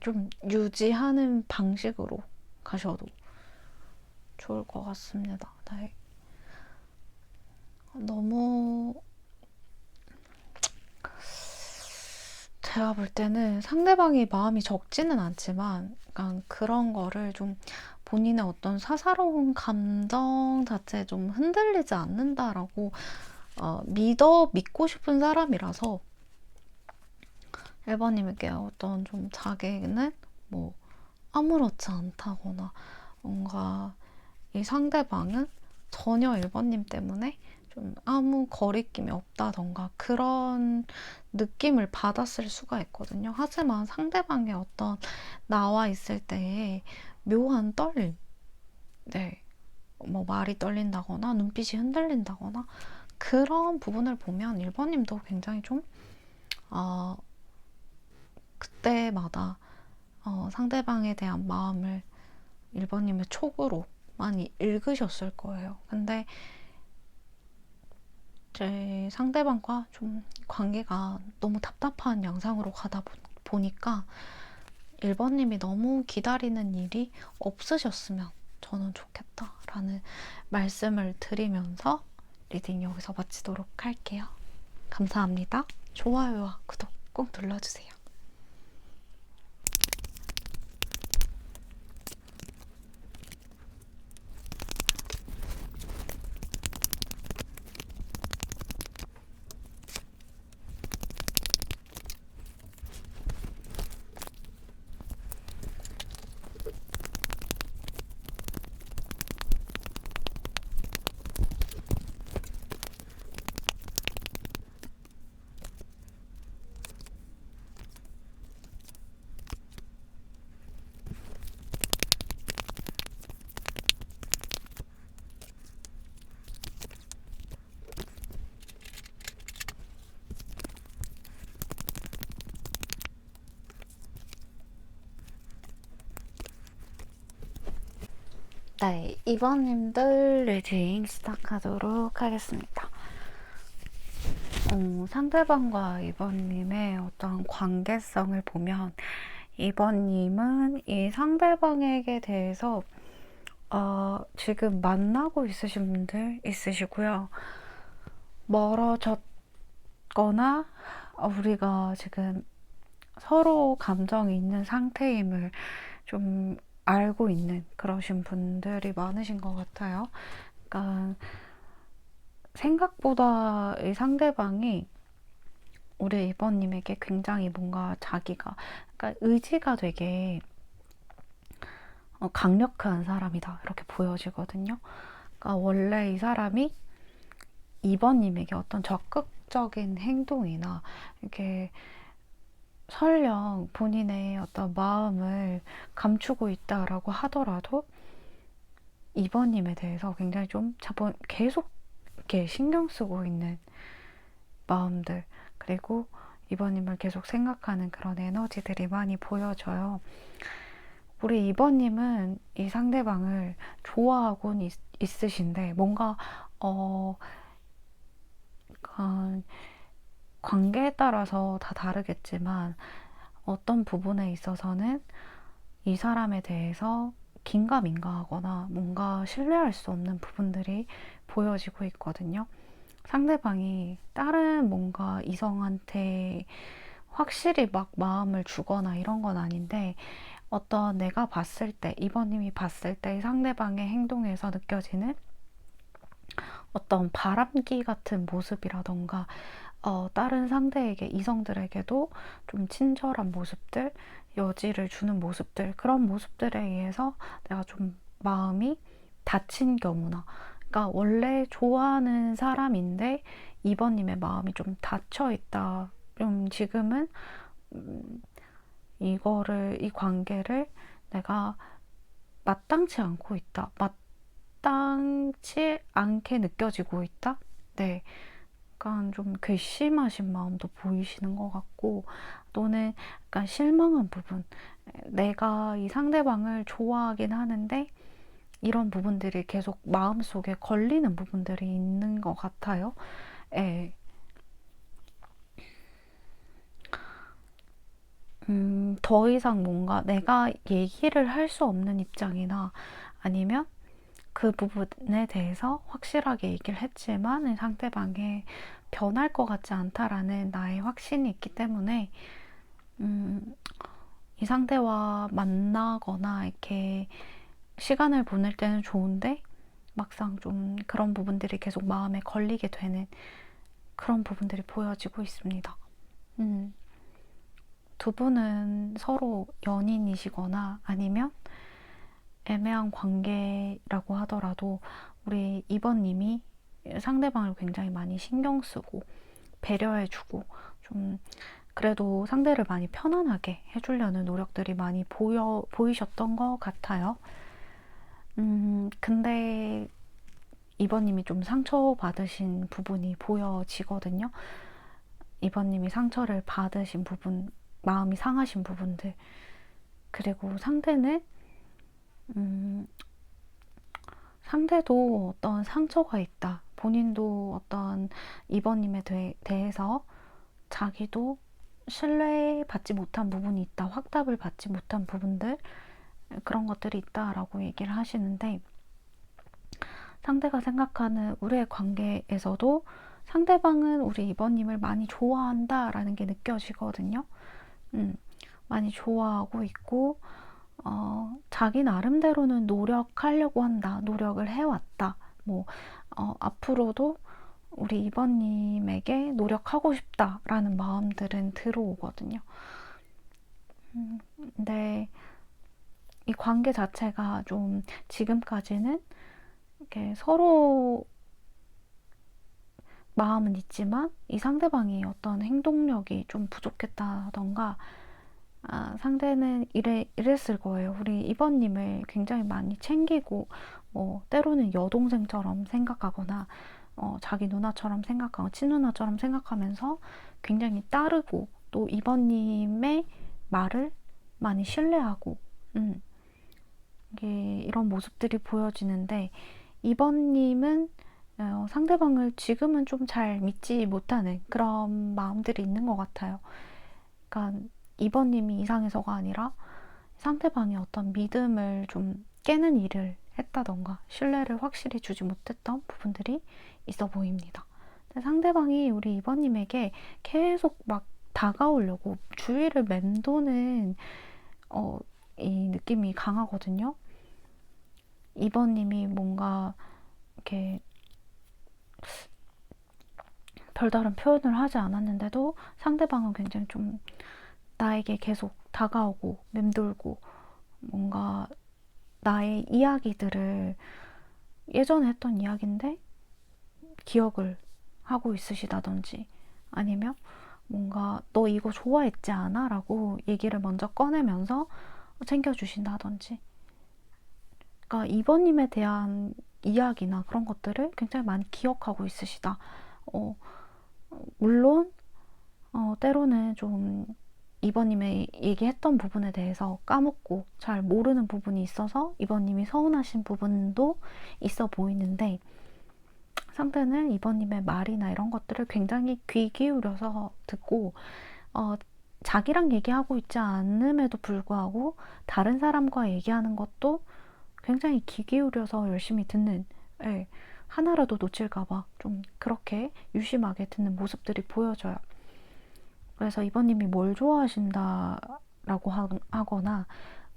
좀 유지하는 방식으로 가셔도 좋을 것 같습니다. 네. 너무 제가 볼 때는 상대방이 마음이 적지는 않지만 약간 그런 거를 좀 본인의 어떤 사사로운 감정 자체에 좀 흔들리지 않는다라고 믿고 싶은 사람이라서 1번님에게 어떤 좀 자기는 뭐 아무렇지 않다거나 뭔가 이 상대방은 전혀 1번님 때문에 좀 아무 거리낌이 없다던가 그런 느낌을 받았을 수가 있거든요. 하지만 상대방의 어떤 나와 있을 때의 묘한 떨림, 뭐 말이 떨린다거나 눈빛이 흔들린다거나 그런 부분을 보면 1번님도 굉장히 좀 그때마다 상대방에 대한 마음을 1번님의 촉으로 많이 읽으셨을 거예요. 근데 제 상대방과 좀 관계가 너무 답답한 양상으로 가다 보니까 1번님이 너무 기다리는 일이 없으셨으면 저는 좋겠다라는 말씀을 드리면서 리딩 여기서 마치도록 할게요. 감사합니다. 좋아요와 구독 꼭 눌러주세요. 네, 2번님들 리딩 시작하도록 하겠습니다. 상대방과 2번님의 어떤 관계성을 보면 2번님은 이 상대방에게 대해서 지금 만나고 있으신 분들 있으시고요. 멀어졌거나 우리가 지금 서로 감정이 있는 상태임을 좀 알고 있는 그러신 분들이 많으신 것 같아요. 그러니까 생각보다 이 상대방이 우리 2번님에게 굉장히 뭔가 자기가, 그러니까 의지가 되게 강력한 사람이다 이렇게 보여지거든요. 그러니까 원래 이 사람이 2번님에게 어떤 적극적인 행동이나 이렇게 설령 본인의 어떤 마음을 감추고 있다라고 하더라도 2번님에 대해서 굉장히 좀 계속 이렇게 신경 쓰고 있는 마음들, 그리고 2번님을 계속 생각하는 그런 에너지들이 많이 보여져요. 우리 2번님은 이 상대방을 좋아하곤 있으신데 뭔가 관계에 따라서 다 다르겠지만 어떤 부분에 있어서는 이 사람에 대해서 긴가민가하거나 뭔가 신뢰할 수 없는 부분들이 보여지고 있거든요. 상대방이 다른 뭔가 이성한테 확실히 막 마음을 주거나 이런 건 아닌데 어떤 내가 봤을 때, 이번님이 봤을 때 상대방의 행동에서 느껴지는 어떤 바람기 같은 모습이라던가 다른 상대에게, 이성들에게도 좀 친절한 모습들, 여지를 주는 모습들, 그런 모습들에 의해서 내가 좀 마음이 다친 경우나, 그러니까 원래 좋아하는 사람인데 2번님의 마음이 좀 닫혀 있다. 좀 지금은 이 관계를 내가 마땅치 않고 있다. 마땅치 않게 느껴지고 있다. 네. 약간 좀 괘씸하신 마음도 보이시는 것 같고, 또는 약간 실망한 부분. 내가 이 상대방을 좋아하긴 하는데, 이런 부분들이 계속 마음속에 걸리는 부분들이 있는 것 같아요. 예. 더 이상 뭔가 내가 얘기를 할 수 없는 입장이나 아니면 그 부분에 대해서 확실하게 얘기를 했지만 상대방이 변할 것 같지 않다라는 나의 확신이 있기 때문에 이 상대와 만나거나 이렇게 시간을 보낼 때는 좋은데 막상 좀 그런 부분들이 계속 마음에 걸리게 되는 그런 부분들이 보여지고 있습니다. 두 분은 서로 연인이시거나 아니면 애매한 관계라고 하더라도 우리 2번님이 상대방을 굉장히 많이 신경 쓰고 배려해주고 좀 그래도 상대를 많이 편안하게 해주려는 노력들이 많이 보이셨던 것 같아요. 근데 2번님이 좀 상처받으신 부분이 보여지거든요. 2번님이 상처를 받으신 부분, 마음이 상하신 부분들. 그리고 상대도 어떤 상처가 있다. 본인도 어떤 2번님에 대해서 자기도 신뢰받지 못한 부분이 있다. 확답을 받지 못한 부분들, 그런 것들이 있다라고 얘기를 하시는데, 상대가 생각하는 우리의 관계에서도 상대방은 우리 2번님을 많이 좋아한다라는 게 느껴지거든요. 많이 좋아하고 있고, 자기 나름대로는 노력하려고 한다. 노력을 해왔다. 앞으로도 우리 2번님에게 노력하고 싶다라는 마음들은 들어오거든요. 근데 이 관계 자체가 좀 지금까지는 이렇게 서로 마음은 있지만 이 상대방이 어떤 행동력이 좀 부족했다던가 상대는 이랬을 거예요. 우리 2번님을 굉장히 많이 챙기고 때로는 여동생처럼 생각하거나 자기 누나처럼 생각하고 친누나처럼 생각하면서 굉장히 따르고 또 2번님의 말을 많이 신뢰하고 이게 이런 모습들이 보여지는데, 2번님은 상대방을 지금은 좀 잘 믿지 못하는 그런 마음들이 있는 것 같아요. 그러니까 2번님이 이상해서가 아니라 상대방이 어떤 믿음을 좀 깨는 일을 했다던가 신뢰를 확실히 주지 못했던 부분들이 있어 보입니다. 상대방이 우리 2번님에게 계속 막 다가오려고 주위를 맴도는 이 느낌이 강하거든요. 2번님이 뭔가 이렇게 별다른 표현을 하지 않았는데도 상대방은 굉장히 좀 나에게 계속 다가오고 맴돌고 뭔가 나의 이야기들을 예전에 했던 이야기인데 기억을 하고 있으시다든지, 아니면 뭔가 너 이거 좋아했지 않아? 라고 얘기를 먼저 꺼내면서 챙겨주신다든지, 그러니까 2번님에 대한 이야기나 그런 것들을 굉장히 많이 기억하고 있으시다. 물론 때로는 좀 2번님의 얘기했던 부분에 대해서 까먹고 잘 모르는 부분이 있어서 2번님이 서운하신 부분도 있어 보이는데, 상대는 2번님의 말이나 이런 것들을 굉장히 귀 기울여서 듣고 자기랑 얘기하고 있지 않음에도 불구하고 다른 사람과 얘기하는 것도 굉장히 귀 기울여서 열심히 듣는, 예, 하나라도 놓칠까봐 좀 그렇게 유심하게 듣는 모습들이 보여져요. 그래서 2번님이 뭘 좋아하신다라고 하거나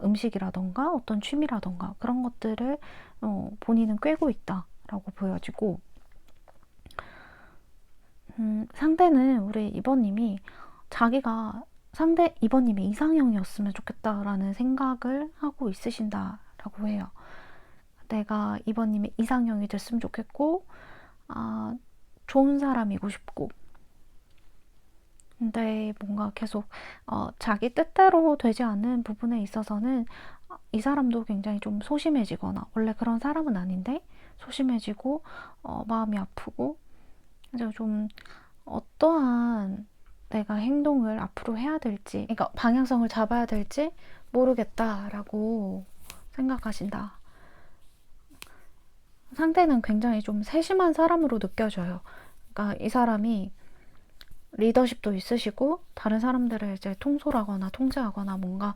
음식이라던가 어떤 취미라던가 그런 것들을 본인은 꿰고 있다라고 보여지고, 상대는 우리 2번님이 자기가 상대 2번님이 이상형이었으면 좋겠다라는 생각을 하고 있으신다라고 해요. 내가 2번님이 이상형이 됐으면 좋겠고, 좋은 사람이고 싶고, 근데 뭔가 계속 자기 뜻대로 되지 않는 부분에 있어서는 이 사람도 굉장히 좀 소심해지거나, 원래 그런 사람은 아닌데 소심해지고 마음이 아프고, 이제 좀 어떠한 내가 행동을 앞으로 해야 될지, 그러니까 방향성을 잡아야 될지 모르겠다라고 생각하신다. 상대는 굉장히 좀 세심한 사람으로 느껴져요. 그러니까 이 사람이 리더십도 있으시고 다른 사람들을 이제 통솔하거나 통제하거나 뭔가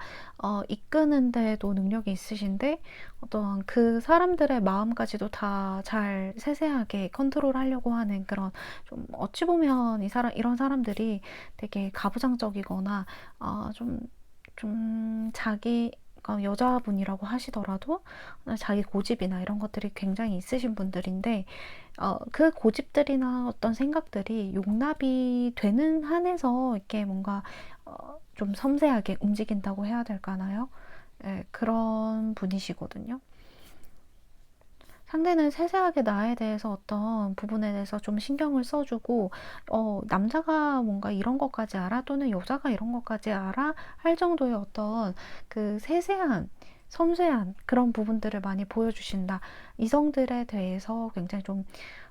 이끄는 데도 능력이 있으신데, 어떤 그 사람들의 마음까지도 다 잘 세세하게 컨트롤하려고 하는 그런, 좀 어찌 보면 이런 사람들이 되게 가부장적이거나 좀 자기, 그러니까 여자분이라고 하시더라도 자기 고집이나 이런 것들이 굉장히 있으신 분들인데, 그 고집들이나 어떤 생각들이 용납이 되는 한에서 이렇게 뭔가 좀 섬세하게 움직인다고 해야 될까나요? 네, 그런 분이시거든요. 상대는 세세하게 나에 대해서 어떤 부분에 대해서 좀 신경을 써주고, 남자가 뭔가 이런 것까지 알아, 또는 여자가 이런 것까지 알아 할 정도의 어떤 그 세세한 섬세한 그런 부분들을 많이 보여주신다. 이성들에 대해서 굉장히 좀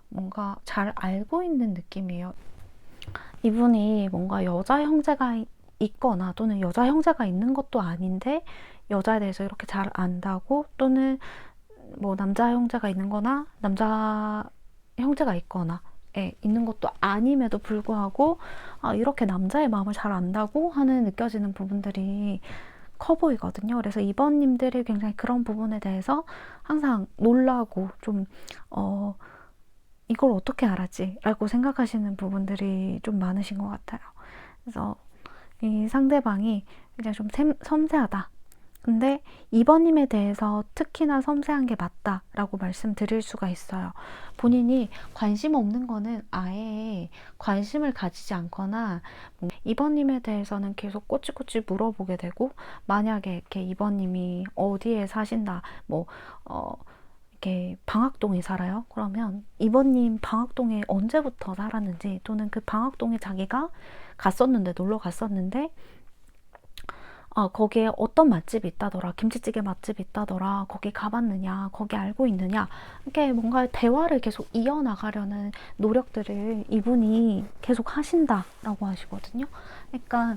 뭔가 잘 알고 있는 느낌이에요. 이분이 뭔가 여자 형제가 있거나 또는 여자 형제가 있는 것도 아닌데 여자에 대해서 이렇게 잘 안다고, 또는 뭐 남자 형제가 있는 거나 남자 형제가 있거나 있는 것도 아님에도 불구하고 이렇게 남자의 마음을 잘 안다고 하는 느껴지는 부분들이 커 보이거든요. 그래서 2번님들이 굉장히 그런 부분에 대해서 항상 놀라고 좀 이걸 어떻게 알았지? 라고 생각하시는 부분들이 좀 많으신 것 같아요. 그래서 이 상대방이 굉장히 좀 섬세하다. 근데 2번님에 대해서 특히나 섬세한 게 맞다라고 말씀드릴 수가 있어요. 본인이 관심 없는 거는 아예 관심을 가지지 않거나, 2번님에 대해서는 계속 꼬치꼬치 물어보게 되고, 만약에 이렇게 2번님이 어디에 사신다, 뭐 이렇게 방학동에 살아요? 그러면 2번님 방학동에 언제부터 살았는지, 또는 그 방학동에 자기가 갔었는데, 놀러 갔었는데 거기에 어떤 맛집이 있다더라, 김치찌개 맛집이 있다더라, 거기 가봤느냐, 거기 알고 있느냐, 이렇게 뭔가 대화를 계속 이어나가려는 노력들을 이분이 계속 하신다라고 하시거든요. 그러니까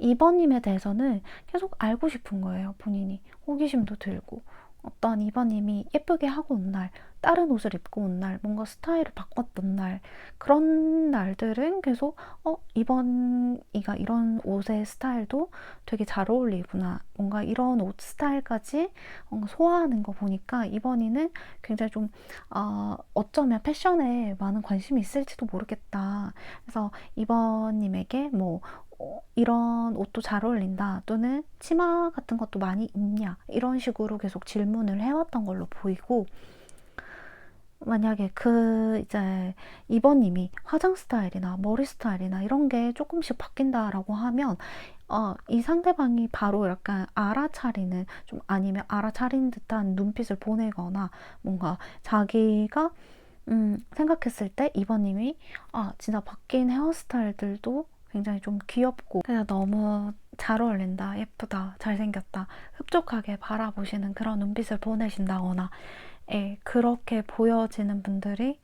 2번님에 대해서는 계속 알고 싶은 거예요. 본인이 호기심도 들고 어떤 2번님이 예쁘게 하고 온 날, 다른 옷을 입고 온 날, 뭔가 스타일을 바꿨던 날, 그런 날들은 계속 2번이가 이런 옷의 스타일도 되게 잘 어울리구나, 뭔가 이런 옷 스타일까지 뭔가 소화하는 거 보니까 2번이는 굉장히 좀 어쩌면 패션에 많은 관심이 있을지도 모르겠다. 그래서 2번님에게 뭐 이런 옷도 잘 어울린다, 또는 치마 같은 것도 많이 입냐, 이런 식으로 계속 질문을 해왔던 걸로 보이고, 만약에 이제 2번님이 화장 스타일이나 머리 스타일이나 이런 게 조금씩 바뀐다라고 하면 이 상대방이 바로 약간 알아차리는, 좀 아니면 알아차린 듯한 눈빛을 보내거나, 뭔가 자기가 생각했을 때 2번님이 진짜 바뀐 헤어스타일들도 굉장히 좀 귀엽고 그냥 너무 잘 어울린다, 예쁘다, 잘생겼다, 흡족하게 바라보시는 그런 눈빛을 보내신다거나, 그렇게 보여지는 분들이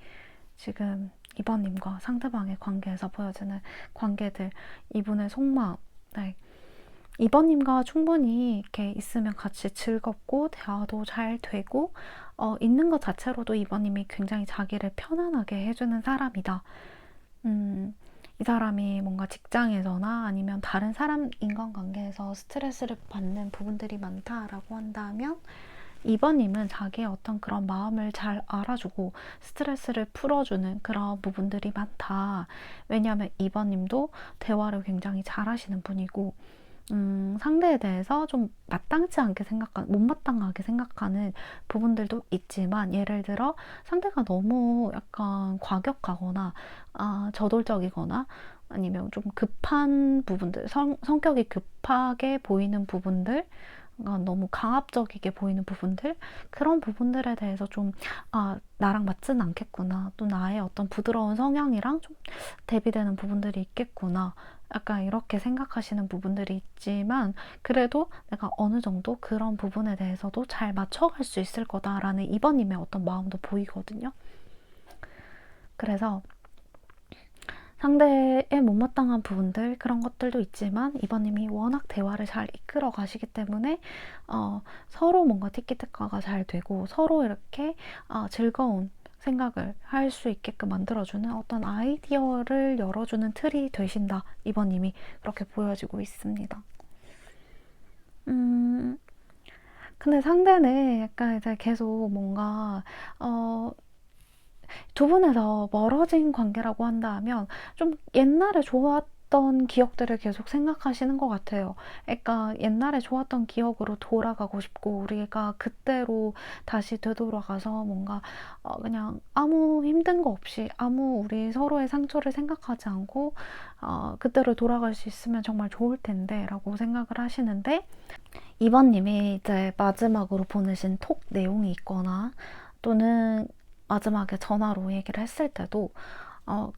지금 2번님과 상대방의 관계에서 보여지는 관계들, 이분의 속마음. 네. 2번님과 충분히 이렇게 있으면 같이 즐겁고 대화도 잘 되고 있는 것 자체로도 2번님이 굉장히 자기를 편안하게 해주는 사람이다. 이 사람이 뭔가 직장에서나 아니면 다른 사람 인간관계에서 스트레스를 받는 부분들이 많다라고 한다면 2번님은 자기의 어떤 그런 마음을 잘 알아주고 스트레스를 풀어주는 그런 부분들이 많다. 왜냐하면 2번님도 대화를 굉장히 잘하시는 분이고, 상대에 대해서 좀 마땅치 않게 못마땅하게 생각하는 부분들도 있지만, 예를 들어 상대가 너무 약간 과격하거나 저돌적이거나 아니면 좀 급한 부분들, 성격이 급하게 보이는 부분들, 너무 강압적이게 보이는 부분들, 그런 부분들에 대해서 좀 나랑 맞지는 않겠구나, 또 나의 어떤 부드러운 성향이랑 좀 대비되는 부분들이 있겠구나, 약간 이렇게 생각하시는 부분들이 있지만, 그래도 내가 어느 정도 그런 부분에 대해서도 잘 맞춰갈 수 있을 거다라는 2번님의 어떤 마음도 보이거든요. 그래서 상대의 못마땅한 부분들, 그런 것들도 있지만 2번님이 워낙 대화를 잘 이끌어 가시기 때문에 서로 뭔가 티키타카가 잘 되고 서로 이렇게 즐거운 생각을 할 수 있게끔 만들어주는 어떤 아이디어를 열어주는 틀이 되신다, 2번님이 그렇게 보여지고 있습니다. 근데 상대는 약간 이제 계속 뭔가 두 분에서 멀어진 관계라고 한다면 좀 옛날에 좋았던 기억들을 계속 생각하시는 것 같아요. 그러니까 옛날에 좋았던 기억으로 돌아가고 싶고, 우리가 그때로 다시 되돌아가서 뭔가 그냥 아무 힘든 거 없이, 아무 우리 서로의 상처를 생각하지 않고 그때로 돌아갈 수 있으면 정말 좋을 텐데 라고 생각을 하시는데, 이번님이 이제 마지막으로 보내신 톡 내용이 있거나, 또는 마지막에 전화로 얘기를 했을 때도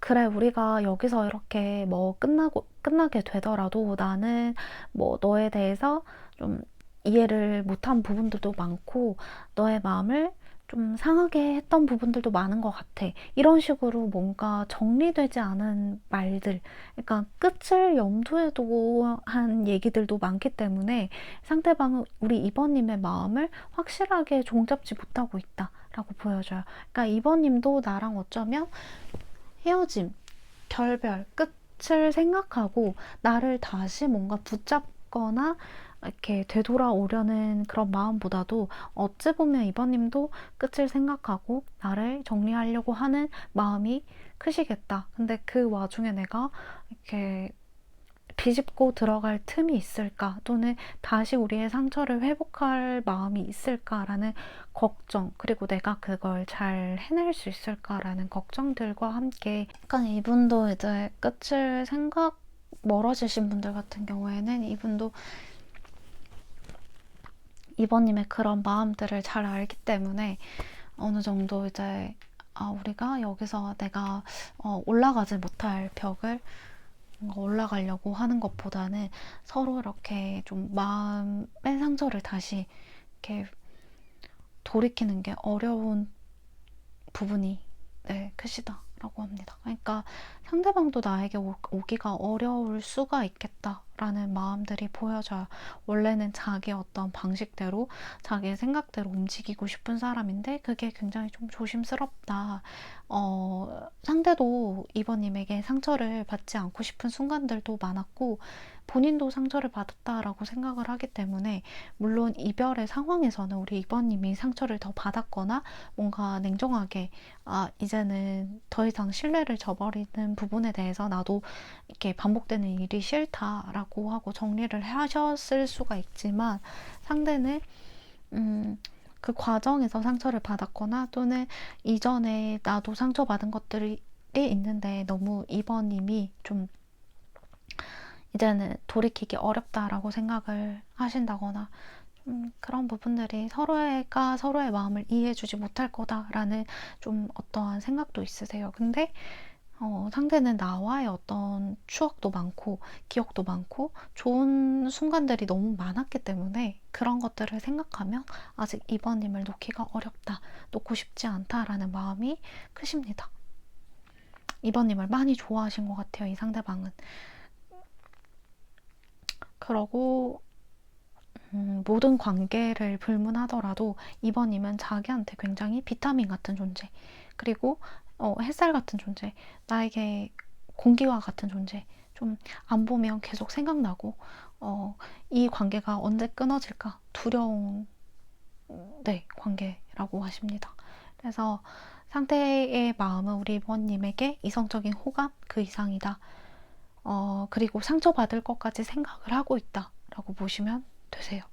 그래, 우리가 여기서 이렇게 뭐 끝나게 되더라도 나는 뭐 너에 대해서 좀 이해를 못한 부분들도 많고 너의 마음을 좀 상하게 했던 부분들도 많은 것 같아, 이런 식으로 뭔가 정리되지 않은 말들, 그러니까 끝을 염두에 두고 한 얘기들도 많기 때문에 상대방은 우리 2번님의 마음을 확실하게 종잡지 못하고 있다 라고 보여져요. 그러니까 2번님도 나랑 어쩌면 헤어짐, 결별, 끝을 생각하고 나를 다시 뭔가 붙잡거나 이렇게 되돌아오려는 그런 마음보다도, 어찌 보면 2번님도 끝을 생각하고 나를 정리하려고 하는 마음이 크시겠다. 근데 그 와중에 내가 이렇게 비집고 들어갈 틈이 있을까, 또는 다시 우리의 상처를 회복할 마음이 있을까라는 걱정, 그리고 내가 그걸 잘 해낼 수 있을까라는 걱정들과 함께, 약간 이분도 이제 끝을 멀어지신 분들 같은 경우에는 이분도 이번님의 그런 마음들을 잘 알기 때문에 어느 정도 이제 우리가 여기서 내가 올라가지 못할 벽을 뭔가 올라가려고 하는 것보다는 서로 이렇게 좀 마음의 상처를 다시 이렇게 돌이키는 게 어려운 부분이 크시다. 라고 합니다. 그러니까 상대방도 나에게 오기가 어려울 수가 있겠다라는 마음들이 보여져요. 원래는 자기 어떤 방식대로 자기의 생각대로 움직이고 싶은 사람인데 그게 굉장히 좀 조심스럽다. 상대도 이번님에게 상처를 받지 않고 싶은 순간들도 많았고 본인도 상처를 받았다라고 생각을 하기 때문에 물론 이별의 상황에서는 우리 이번님이 상처를 더 받았거나 뭔가 냉정하게 이제는 더 이상 신뢰를 저버리는 부분에 대해서 나도 이렇게 반복되는 일이 싫다라고 하고 정리를 하셨을 수가 있지만 상대는 그 과정에서 상처를 받았거나 또는 이전에 나도 상처받은 것들이 있는데 너무 이번님이 좀 이제는 돌이키기 어렵다라고 생각을 하신다거나 그런 부분들이 서로가 서로의 마음을 이해해주지 못할 거다라는 좀 어떠한 생각도 있으세요. 근데 상대는 나와의 어떤 추억도 많고 기억도 많고 좋은 순간들이 너무 많았기 때문에 그런 것들을 생각하면 아직 이번님을 놓기가 어렵다, 놓고 싶지 않다라는 마음이 크십니다. 이번님을 많이 좋아하신 것 같아요, 이 상대방은. 그러고 모든 관계를 불문하더라도 이번님은 자기한테 굉장히 비타민 같은 존재, 그리고 햇살 같은 존재, 나에게 공기와 같은 존재, 좀 안 보면 계속 생각나고 이 관계가 언제 끊어질까 두려운 네, 관계라고 하십니다. 그래서 상대의 마음은 우리 이번님에게 이성적인 호감 그 이상이다. 그리고 상처받을 것까지 생각을 하고 있다라고 보시면 되세요.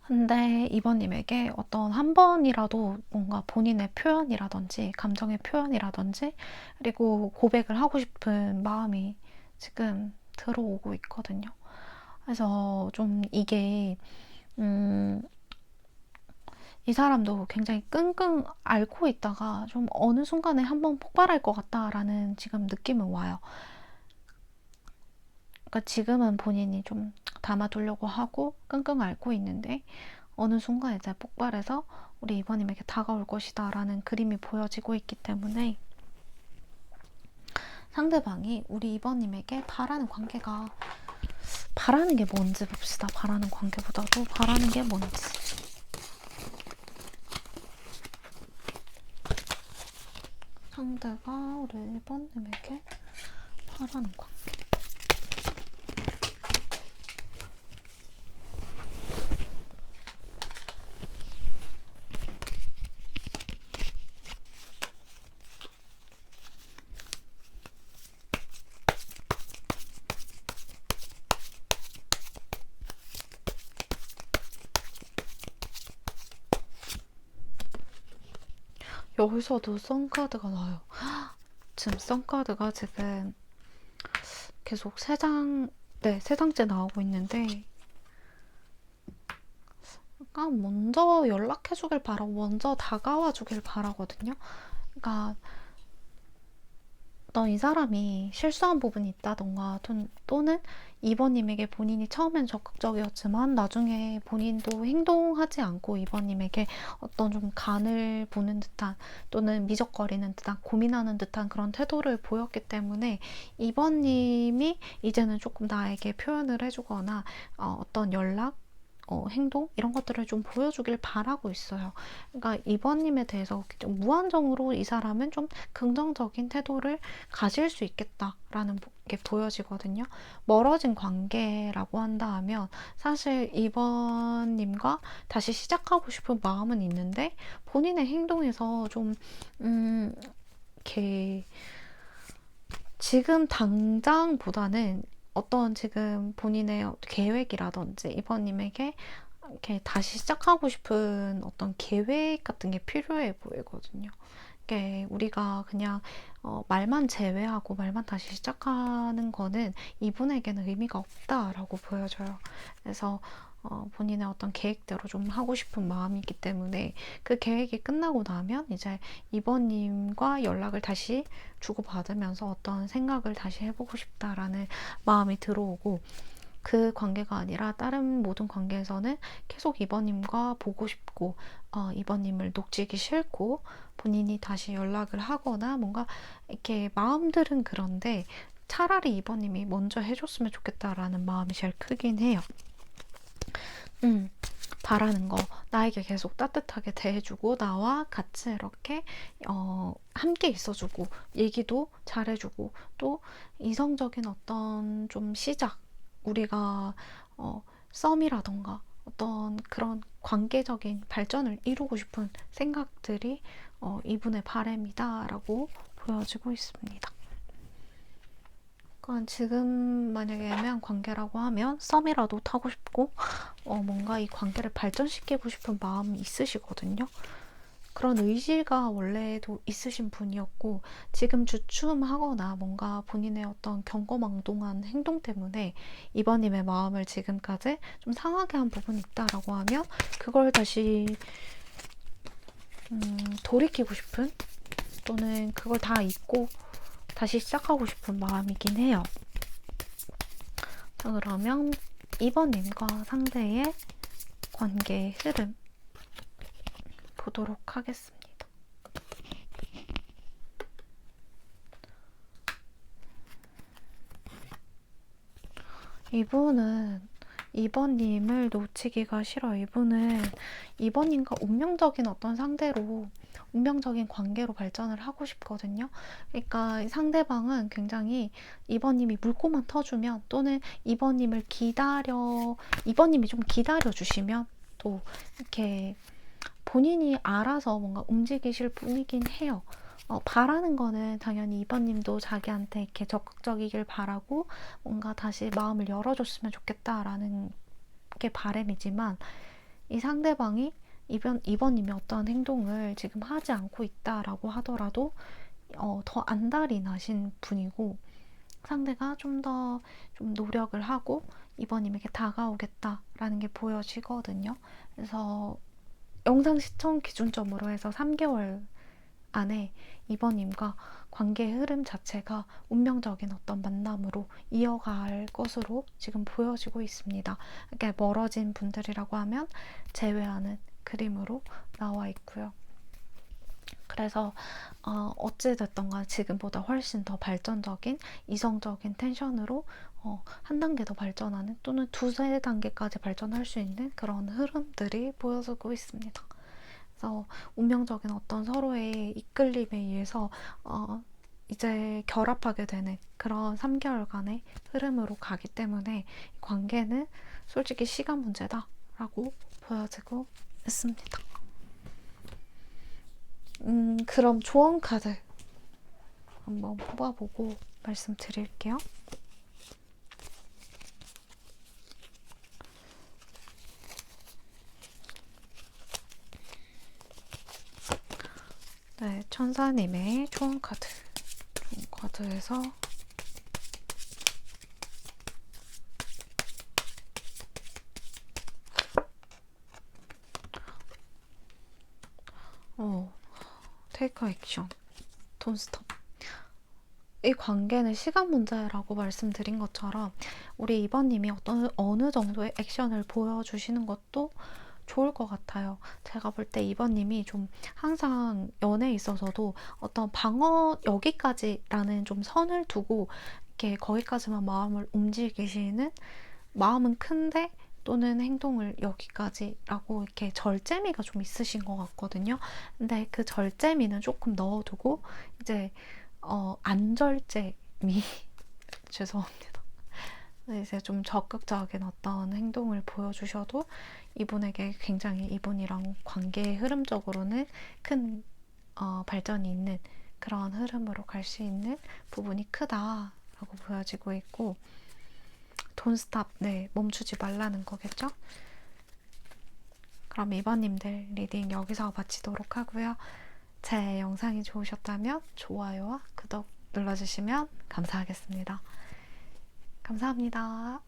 근데 이번님에게 어떤 한 번이라도 뭔가 본인의 표현이라든지 감정의 표현이라든지 그리고 고백을 하고 싶은 마음이 지금 들어오고 있거든요. 그래서 좀 이게 이 사람도 굉장히 끙끙 앓고 있다가 좀 어느 순간에 한번 폭발할 것 같다라는 지금 느낌은 와요. 그러니까 지금은 본인이 좀 담아두려고 하고 끙끙 앓고 있는데 어느 순간 이제 폭발해서 우리 이번님에게 다가올 것이다 라는 그림이 보여지고 있기 때문에 상대방이 우리 이번님에게 바라는 관계가 바라는 게 뭔지 봅시다. 바라는 관계보다도 바라는 게 뭔지. 상대가 우리 이번님에게 바라는 관계. 여기서도 썬카드가 나와요. 지금 썬카드가 지금 계속 세 장째 나오고 있는데 약간 먼저 연락해주길 바라고 먼저 다가와주길 바라거든요. 그러니까 어떤 이 사람이 실수한 부분이 있다던가 또는 이번님에게 본인이 처음엔 적극적이었지만 나중에 본인도 행동하지 않고 이번님에게 어떤 좀 간을 보는 듯한 또는 미적거리는 듯한 고민하는 듯한 그런 태도를 보였기 때문에 이번님이 이제는 조금 나에게 표현을 해주거나 어떤 연락 행동 이런 것들을 좀 보여주길 바라고 있어요. 그러니까 이번님에 대해서 좀 무한정으로 이 사람은 좀 긍정적인 태도를 가질 수 있겠다라는 게 보여지거든요. 멀어진 관계라고 한다 하면 사실 이번님과 다시 시작하고 싶은 마음은 있는데 본인의 행동에서 좀 이렇게 지금 당장보다는 어떤 지금 본인의 계획이라든지 이번님에게 이렇게 다시 시작하고 싶은 어떤 계획 같은 게 필요해 보이거든요. 이게 우리가 그냥 말만 제외하고 말만 다시 시작하는 거는 이분에게는 의미가 없다라고 보여져요. 그래서 본인의 어떤 계획대로 좀 하고 싶은 마음이기 때문에 그 계획이 끝나고 나면 이제 이번님과 연락을 다시 주고받으면서 어떤 생각을 다시 해보고 싶다라는 마음이 들어오고 그 관계가 아니라 다른 모든 관계에서는 계속 이번님과 보고 싶고, 이번님을 놓치기 싫고, 본인이 다시 연락을 하거나 뭔가 이렇게 마음들은 그런데 차라리 이번님이 먼저 해줬으면 좋겠다라는 마음이 제일 크긴 해요. 바라는 거, 나에게 계속 따뜻하게 대해주고 나와 같이 이렇게 함께 있어주고 얘기도 잘해주고, 또 이성적인 어떤 좀 시작, 우리가 썸이라던가 어떤 그런 관계적인 발전을 이루고 싶은 생각들이 이분의 바람이다라고 보여지고 있습니다. 그러니까 지금 만약에 애매한 관계라고 하면 썸이라도 타고 싶고 뭔가 이 관계를 발전시키고 싶은 마음이 있으시거든요. 그런 의지가 원래도 있으신 분이었고, 지금 주춤하거나 뭔가 본인의 어떤 경거망동한 행동 때문에 이번님의 마음을 지금까지 좀 상하게 한 부분이 있다라고 하면, 그걸 다시 돌이키고 싶은, 또는 그걸 다 잊고 다시 시작하고 싶은 마음이긴 해요. 자, 그러면 이번님과 상대의 관계의 흐름 보도록 하겠습니다. 이분은 이번님을 놓치기가 싫어. 이번님과 운명적인 어떤 상대로, 운명적인 관계로 발전을 하고 싶거든요. 그러니까 상대방은 굉장히 이번님이 물꼬만 터주면, 또는 이번님이 좀 기다려주시면, 또 이렇게 본인이 알아서 뭔가 움직이실 분이긴 해요. 바라는 거는 당연히 이번님도 자기한테 이렇게 적극적이길 바라고 뭔가 다시 마음을 열어줬으면 좋겠다라는 게 바람이지만, 이 상대방이 이번님이 어떤 행동을 지금 하지 않고 있다라고 하더라도 더 안달이 나신 분이고, 상대가 좀 더 좀 노력을 하고 이번님에게 다가오겠다라는 게 보여지거든요. 그래서 영상 시청 기준점으로 해서 3개월 안에 이번님과 관계의 흐름 자체가 운명적인 어떤 만남으로 이어갈 것으로 지금 보여지고 있습니다. 이렇게 멀어진 분들이라고 하면 제외하는 그림으로 나와 있고요. 그래서 어찌됐든 간 지금보다 훨씬 더 발전적인 이성적인 텐션으로 한 단계 더 발전하는, 또는 두세 단계까지 발전할 수 있는 그런 흐름들이 보여지고 있습니다. 그래서 운명적인 어떤 서로의 이끌림에 의해서 이제 결합하게 되는 그런 3개월간의 흐름으로 가기 때문에 관계는 솔직히 시간 문제다라고 보여지고 있습니다. 그럼 조언 카드 한번 뽑아보고 말씀드릴게요. 네, 천사님의 조언 카드. 조언 카드에서 테이크 액션, 돈 스톱. 이 관계는 시간 문제라고 말씀드린 것처럼 우리 이번님이 어느 정도의 액션을 보여주시는 것도 좋을 것 같아요. 제가 볼 때 이번님이 좀 항상 연애에 있어서도 어떤 여기까지라는 좀 선을 두고 이렇게 거기까지만 마음을 움직이시는, 마음은 큰데 또는 행동을 여기까지라고 이렇게 절제미가 좀 있으신 것 같거든요. 근데 그 절제미는 조금 넣어두고 이제 안절제미 죄송합니다. 이제 좀 적극적인 어떤 행동을 보여주셔도 이분에게 굉장히 이분이랑 관계의 흐름적으로는 큰 발전이 있는 그런 흐름으로 갈 수 있는 부분이 크다라고 보여지고 있고, 돈 스탑, 네, 멈추지 말라는 거겠죠? 그럼 이번님들 리딩 여기서 마치도록 하고요. 제 영상이 좋으셨다면 좋아요와 구독 눌러주시면 감사하겠습니다. 감사합니다.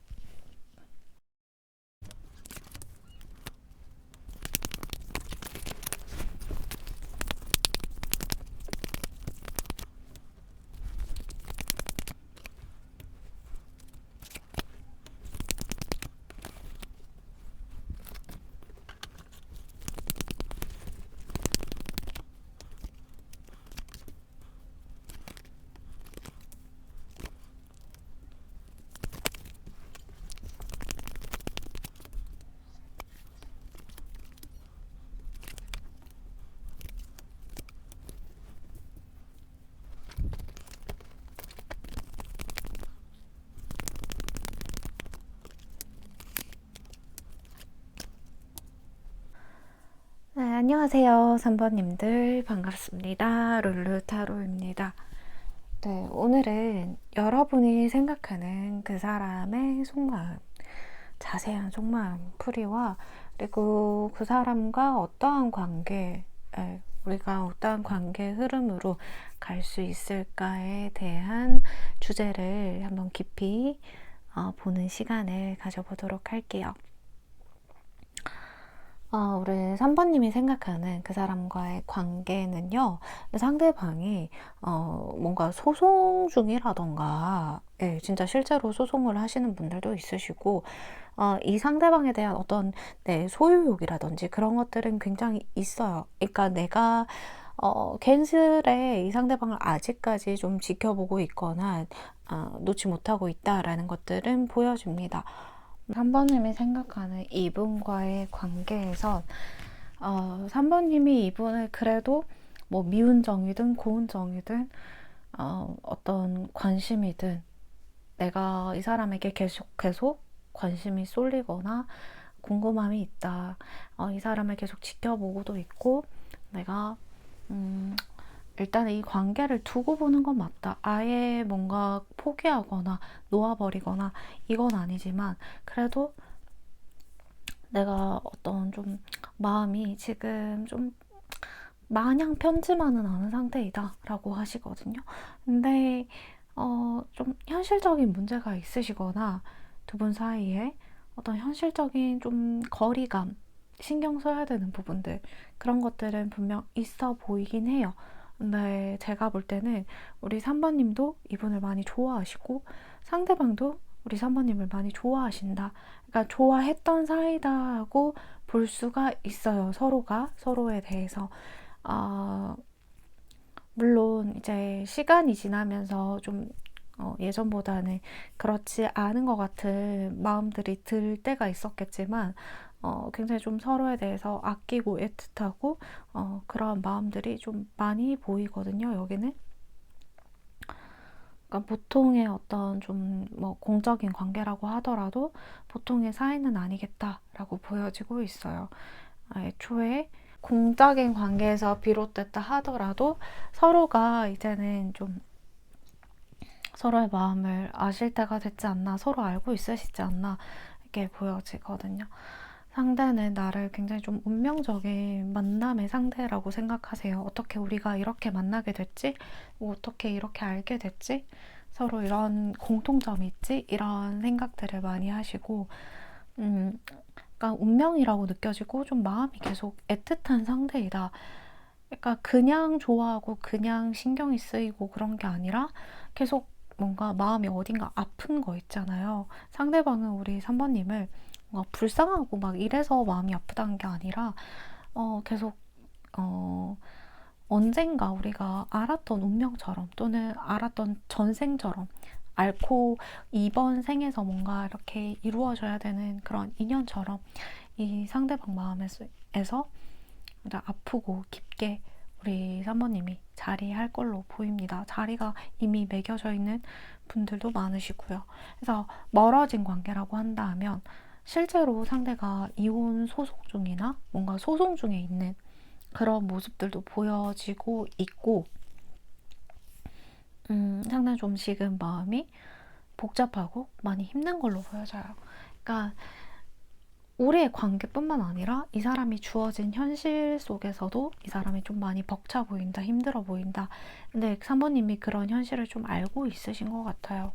안녕하세요, 3번님들. 반갑습니다. 룰루타로입니다. 네, 오늘은 여러분이 생각하는 그 사람의 속마음, 자세한 속마음 풀이와 그리고 그 사람과 어떠한 관계, 우리가 어떠한 관계 흐름으로 갈 수 있을까에 대한 주제를 한번 깊이 보는 시간을 가져보도록 할게요. 우리 3번님이 생각하는 그 사람과의 관계는요, 상대방이 뭔가 소송 중이라던가, 진짜 실제로 소송을 하시는 분들도 있으시고, 이 상대방에 대한 어떤 소유욕이라든지 그런 것들은 굉장히 있어요. 그러니까 내가 괜스레 이 상대방을 아직까지 좀 지켜보고 있거나 놓지 못하고 있다라는 것들은 보여집니다. 3번님이 생각하는 이분과의 관계에선 3번님이 이분을 그래도 뭐 미운 정이든 고운 정이든 어떤 관심이든 내가 이 사람에게 계속 관심이 쏠리거나 궁금함이 있다. 이 사람을 계속 지켜보고도 있고 내가 일단 이 관계를 두고 보는 건 맞다. 아예 뭔가 포기하거나 놓아버리거나 이건 아니지만 그래도 내가 어떤 좀 마음이 지금 좀 마냥 편지만은 않은 상태이다 라고 하시거든요. 근데 좀 현실적인 문제가 있으시거나 두 분 사이에 어떤 현실적인 좀 거리감, 신경 써야 되는 부분들, 그런 것들은 분명 있어 보이긴 해요. 근데 제가 볼 때는 우리 3번님도 이분을 많이 좋아하시고 상대방도 우리 3번님을 많이 좋아하신다. 그러니까 좋아했던 사이다고 볼 수가 있어요. 서로가 서로에 대해서. 물론 이제 시간이 지나면서 좀 예전보다는 그렇지 않은 것 같은 마음들이 들 때가 있었겠지만 굉장히 좀 서로에 대해서 아끼고 애틋하고 그런 마음들이 좀 많이 보이거든요, 여기는. 그러니까 보통의 어떤 좀 뭐 공적인 관계라고 하더라도 보통의 사이는 아니겠다라고 보여지고 있어요. 애초에 공적인 관계에서 비롯됐다 하더라도 서로가 이제는 좀 서로의 마음을 아실 때가 됐지 않나, 서로 알고 있으시지 않나 이렇게 보여지거든요. 상대는 나를 굉장히 좀 운명적인 만남의 상대라고 생각하세요. 어떻게 우리가 이렇게 만나게 됐지? 뭐 어떻게 이렇게 알게 됐지? 서로 이런 공통점이 있지? 이런 생각들을 많이 하시고 그러니까 운명이라고 느껴지고 좀 마음이 계속 애틋한 상태이다. 그러니까 그냥 좋아하고 그냥 신경이 쓰이고 그런 게 아니라 계속 뭔가 마음이 어딘가 아픈 거 있잖아요. 상대방은 우리 3번님을 불쌍하고 막 이래서 마음이 아프다는 게 아니라 계속 언젠가 우리가 알았던 운명처럼 또는 알았던 전생처럼 앓고 이번 생에서 뭔가 이렇게 이루어져야 되는 그런 인연처럼 이 상대방 마음에서 아프고 깊게 우리 3번님이 자리할 걸로 보입니다. 자리가 이미 매겨져 있는 분들도 많으시고요. 그래서 멀어진 관계라고 한다면 실제로 상대가 이혼 소송 중이나 뭔가 소송 중에 있는 그런 모습들도 보여지고 있고 상당히 좀 지금 마음이 복잡하고 많이 힘든 걸로 보여져요. 그러니까 우리의 관계뿐만 아니라 이 사람이 주어진 현실 속에서도 이 사람이 좀 많이 벅차 보인다, 힘들어 보인다. 근데 3번님이 그런 현실을 좀 알고 있으신 것 같아요.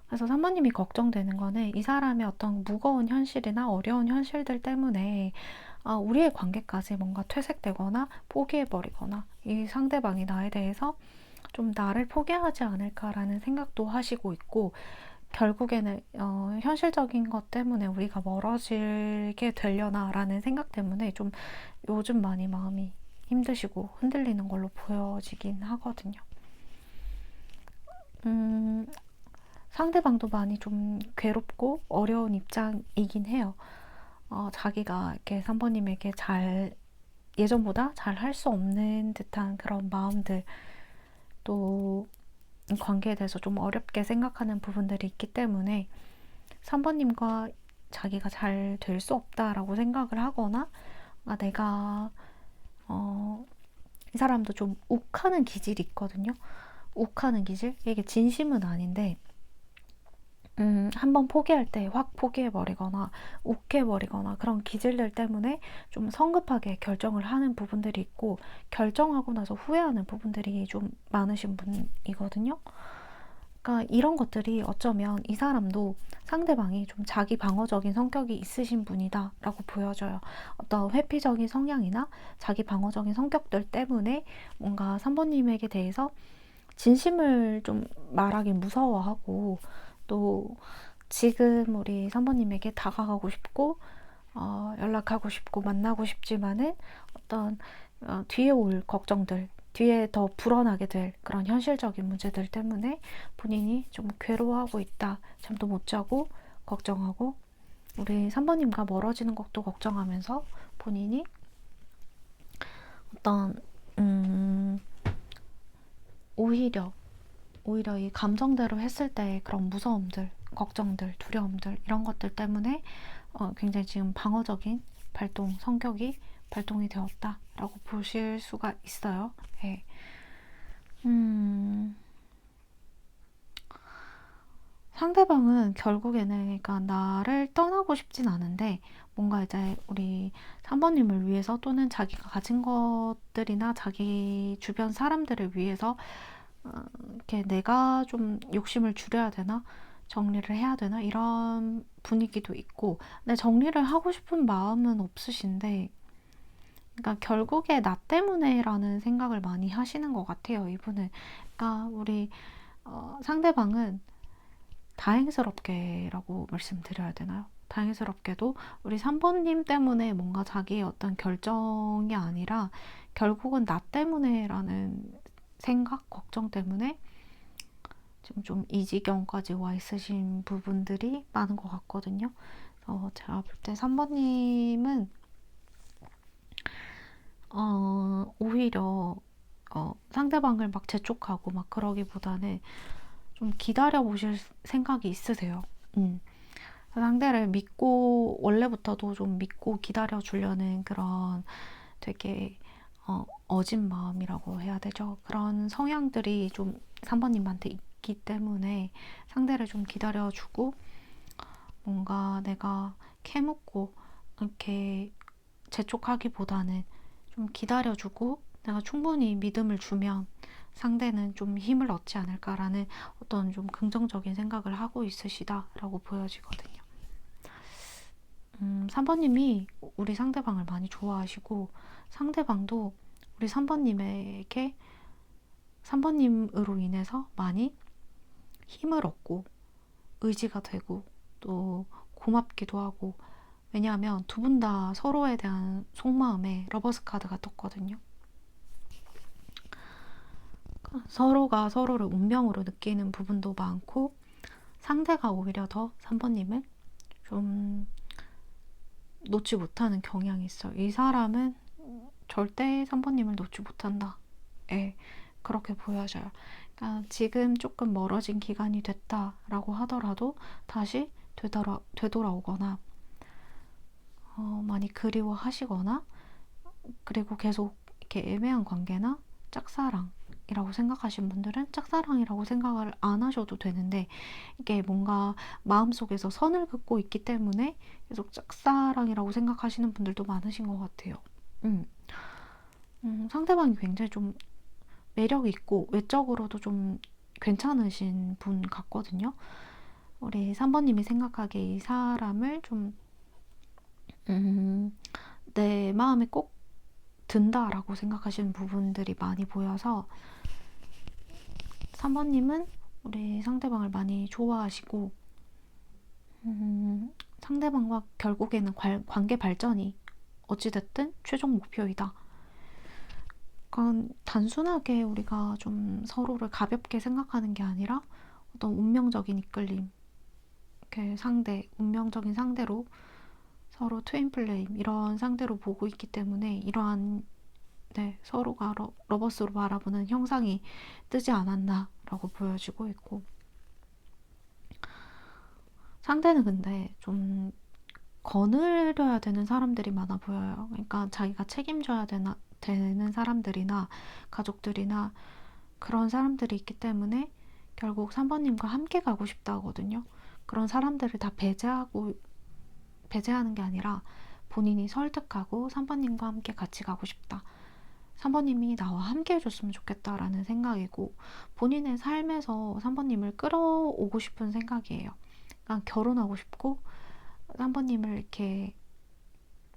그래서 3번님이 걱정되는 거는 이 사람의 어떤 무거운 현실이나 어려운 현실들 때문에 우리의 관계까지 뭔가 퇴색되거나 포기해버리거나 이 상대방이 나에 대해서 좀 나를 포기하지 않을까라는 생각도 하시고 있고 결국에는 현실적인 것 때문에 우리가 멀어지게 되려나라는 생각 때문에 좀 요즘 많이 마음이 힘드시고 흔들리는 걸로 보여지긴 하거든요. 상대방도 많이 좀 괴롭고 어려운 입장이긴 해요. 자기가 이렇게 3번님에게 예전보다 잘 할 수 없는 듯한 그런 마음들, 또 관계에 대해서 좀 어렵게 생각하는 부분들이 있기 때문에 3번님과 자기가 잘 될 수 없다라고 생각을 하거나 그러니까 내가 이 사람도 좀 욱하는 기질이 있거든요. 욱하는 기질? 이게 진심은 아닌데 한번 포기할 때 확 포기해버리거나 욱해버리거나 그런 기질들 때문에 좀 성급하게 결정을 하는 부분들이 있고 결정하고 나서 후회하는 부분들이 좀 많으신 분이거든요. 그러니까 이런 것들이 어쩌면 이 사람도 상대방이 좀 자기 방어적인 성격이 있으신 분이다 라고 보여져요. 어떤 회피적인 성향이나 자기 방어적인 성격들 때문에 뭔가 3번님에게 대해서 진심을 좀 말하기 무서워하고 또 지금 우리 3번님에게 다가가고 싶고 연락하고 싶고 만나고 싶지만은 어떤 뒤에 올 걱정들, 뒤에 더 불어나게 될 그런 현실적인 문제들 때문에 본인이 좀 괴로워하고 있다. 잠도 못 자고 걱정하고 우리 3번님과 멀어지는 것도 걱정하면서 본인이 어떤 오히려 이 감정대로 했을 때의 그런 무서움들, 걱정들, 두려움들 이런 것들 때문에 굉장히 지금 방어적인 성격이 발동이 되었다라고 보실 수가 있어요. 네. 상대방은 결국에는 그러니까 나를 떠나고 싶진 않은데 뭔가 이제 우리 3번님을 위해서 또는 자기가 가진 것들이나 자기 주변 사람들을 위해서 이렇게 내가 좀 욕심을 줄여야 되나? 정리를 해야 되나? 이런 분위기도 있고, 근데 정리를 하고 싶은 마음은 없으신데, 그러니까 결국에 나 때문에라는 생각을 많이 하시는 것 같아요, 이분은. 그러니까 우리 상대방은 다행스럽게라고 말씀드려야 되나요? 다행스럽게도 우리 3번님 때문에 뭔가 자기의 어떤 결정이 아니라 결국은 나 때문에라는 생각, 걱정 때문에 지금 좀 이 지경까지 와 있으신 부분들이 많은 것 같거든요. 그래서 제가 볼 때 3번님은 오히려 상대방을 막 재촉하고 막 그러기보다는 좀 기다려 보실 생각이 있으세요. 상대를 믿고 원래부터도 좀 믿고 기다려 주려는 그런 되게 어진 마음이라고 해야 되죠. 그런 성향들이 좀 3번님한테 있기 때문에 상대를 좀 기다려주고 뭔가 내가 캐묻고 이렇게 재촉하기보다는 좀 기다려주고 내가 충분히 믿음을 주면 상대는 좀 힘을 얻지 않을까라는 어떤 좀 긍정적인 생각을 하고 있으시다라고 보여지거든요. 3번님이 우리 상대방을 많이 좋아하시고 상대방도 우리 3번님에게 3번님으로 인해서 많이 힘을 얻고 의지가 되고 또 고맙기도 하고 왜냐하면 두 분 다 서로에 대한 속마음에 러버스 카드가 떴거든요. 서로가 서로를 운명으로 느끼는 부분도 많고 상대가 오히려 더 3번님을 좀 놓지 못하는 경향이 있어요. 이 사람은 절대 3번님을 놓지 못한다. 예, 그렇게 보여져요. 그러니까 지금 조금 멀어진 기간이 됐다라고 하더라도 다시 되돌아오거나 많이 그리워하시거나 그리고 계속 이렇게 애매한 관계나 짝사랑이라고 생각하시는 분들은 짝사랑이라고 생각을 안 하셔도 되는데 이게 뭔가 마음속에서 선을 긋고 있기 때문에 계속 짝사랑이라고 생각하시는 분들도 많으신 것 같아요. 상대방이 굉장히 좀 매력 있고 외적으로도 좀 괜찮으신 분 같거든요. 우리 3번님이 생각하기에 이 사람을 좀 내 마음에 꼭 든다라고 생각하시는 부분들이 많이 보여서 3번님은 우리 상대방을 많이 좋아하시고 상대방과 결국에는 관계 발전이 어찌됐든 최종 목표이다. 그러니까 단순하게 우리가 좀 서로를 가볍게 생각하는 게 아니라 어떤 운명적인 이끌림, 이렇게 운명적인 상대로 서로 트윈 플레임 이런 상대로 보고 있기 때문에 이러한 서로가 러버스로 바라보는 형상이 뜨지 않았나라고 보여지고 있고 상대는 근데 좀 거느려야 되는 사람들이 많아 보여요. 그러니까 자기가 책임져야 되는 사람들이나 가족들이나 그런 사람들이 있기 때문에 결국 3번님과 함께 가고 싶다 하거든요. 그런 사람들을 다 배제하는 게 아니라 본인이 설득하고 3번님과 함께 같이 가고 싶다. 3번님이 나와 함께 해줬으면 좋겠다라는 생각이고, 본인의 삶에서 3번님을 끌어오고 싶은 생각이에요. 그러니까 결혼하고 싶고 3번님을 이렇게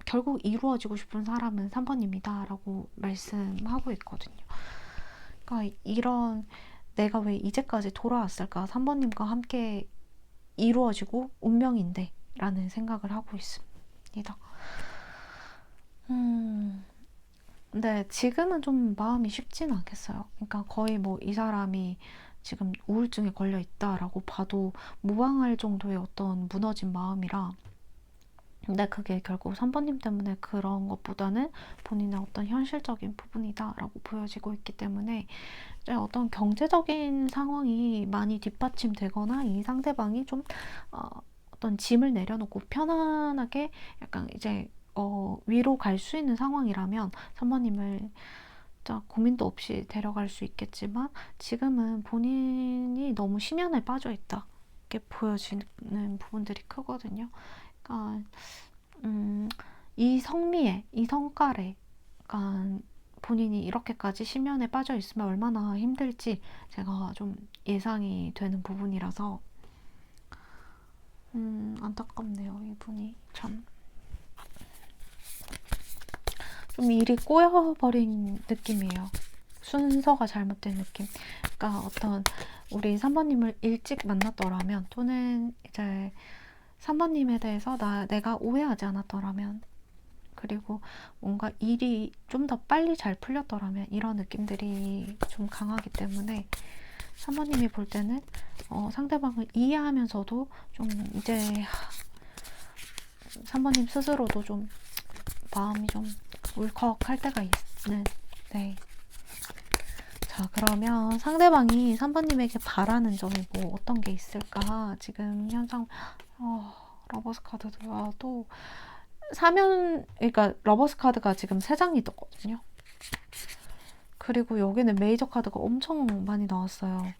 결국 이루어지고 싶은 사람은 3번님이다 라고 말씀하고 있거든요. 그러니까 이런, 내가 왜 이제까지 돌아왔을까, 3번님과 함께 이루어지고 운명인데 라는 생각을 하고 있습니다. 근데 지금은 좀 마음이 쉽지는 않겠어요. 그러니까 거의 뭐 이 사람이 지금 우울증에 걸려 있다라고 봐도 무방할 정도의 어떤 무너진 마음이라, 근데 그게 결국 3번님 때문에 그런 것보다는 본인의 어떤 현실적인 부분이다라고 보여지고 있기 때문에 이제 어떤 경제적인 상황이 많이 뒷받침되거나 이 상대방이 좀 어떤 짐을 내려놓고 편안하게 약간 이제 위로 갈 수 있는 상황이라면 3번님을 고민도 없이 데려갈 수 있겠지만, 지금은 본인이 너무 심연에 빠져 있다 이렇게 보여지는 부분들이 크거든요. 그러니까 이 성미에, 이 성깔에, 그러니까 본인이 이렇게까지 심연에 빠져 있으면 얼마나 힘들지 제가 좀 예상이 되는 부분이라서 안타깝네요. 이분이 참 좀 일이 꼬여버린 느낌이에요. 순서가 잘못된 느낌. 그러니까 어떤 우리 3번님을 일찍 만났더라면, 또는 이제 3번님에 대해서 내가 오해하지 않았더라면, 그리고 뭔가 일이 좀 더 빨리 잘 풀렸더라면, 이런 느낌들이 좀 강하기 때문에 3번님이 볼 때는 상대방을 이해하면서도 좀 이제 3번님 스스로도 좀 마음이 좀 울컥할 때가 있는. 네. 자, 그러면 상대방이 3번님에게 바라는 점이 뭐 어떤 게 있을까? 지금 현상 러버스 카드가 또 그러니까 러버스 카드가 지금 3장이 떴거든요. 그리고 여기는 메이저 카드가 엄청 많이 나왔어요.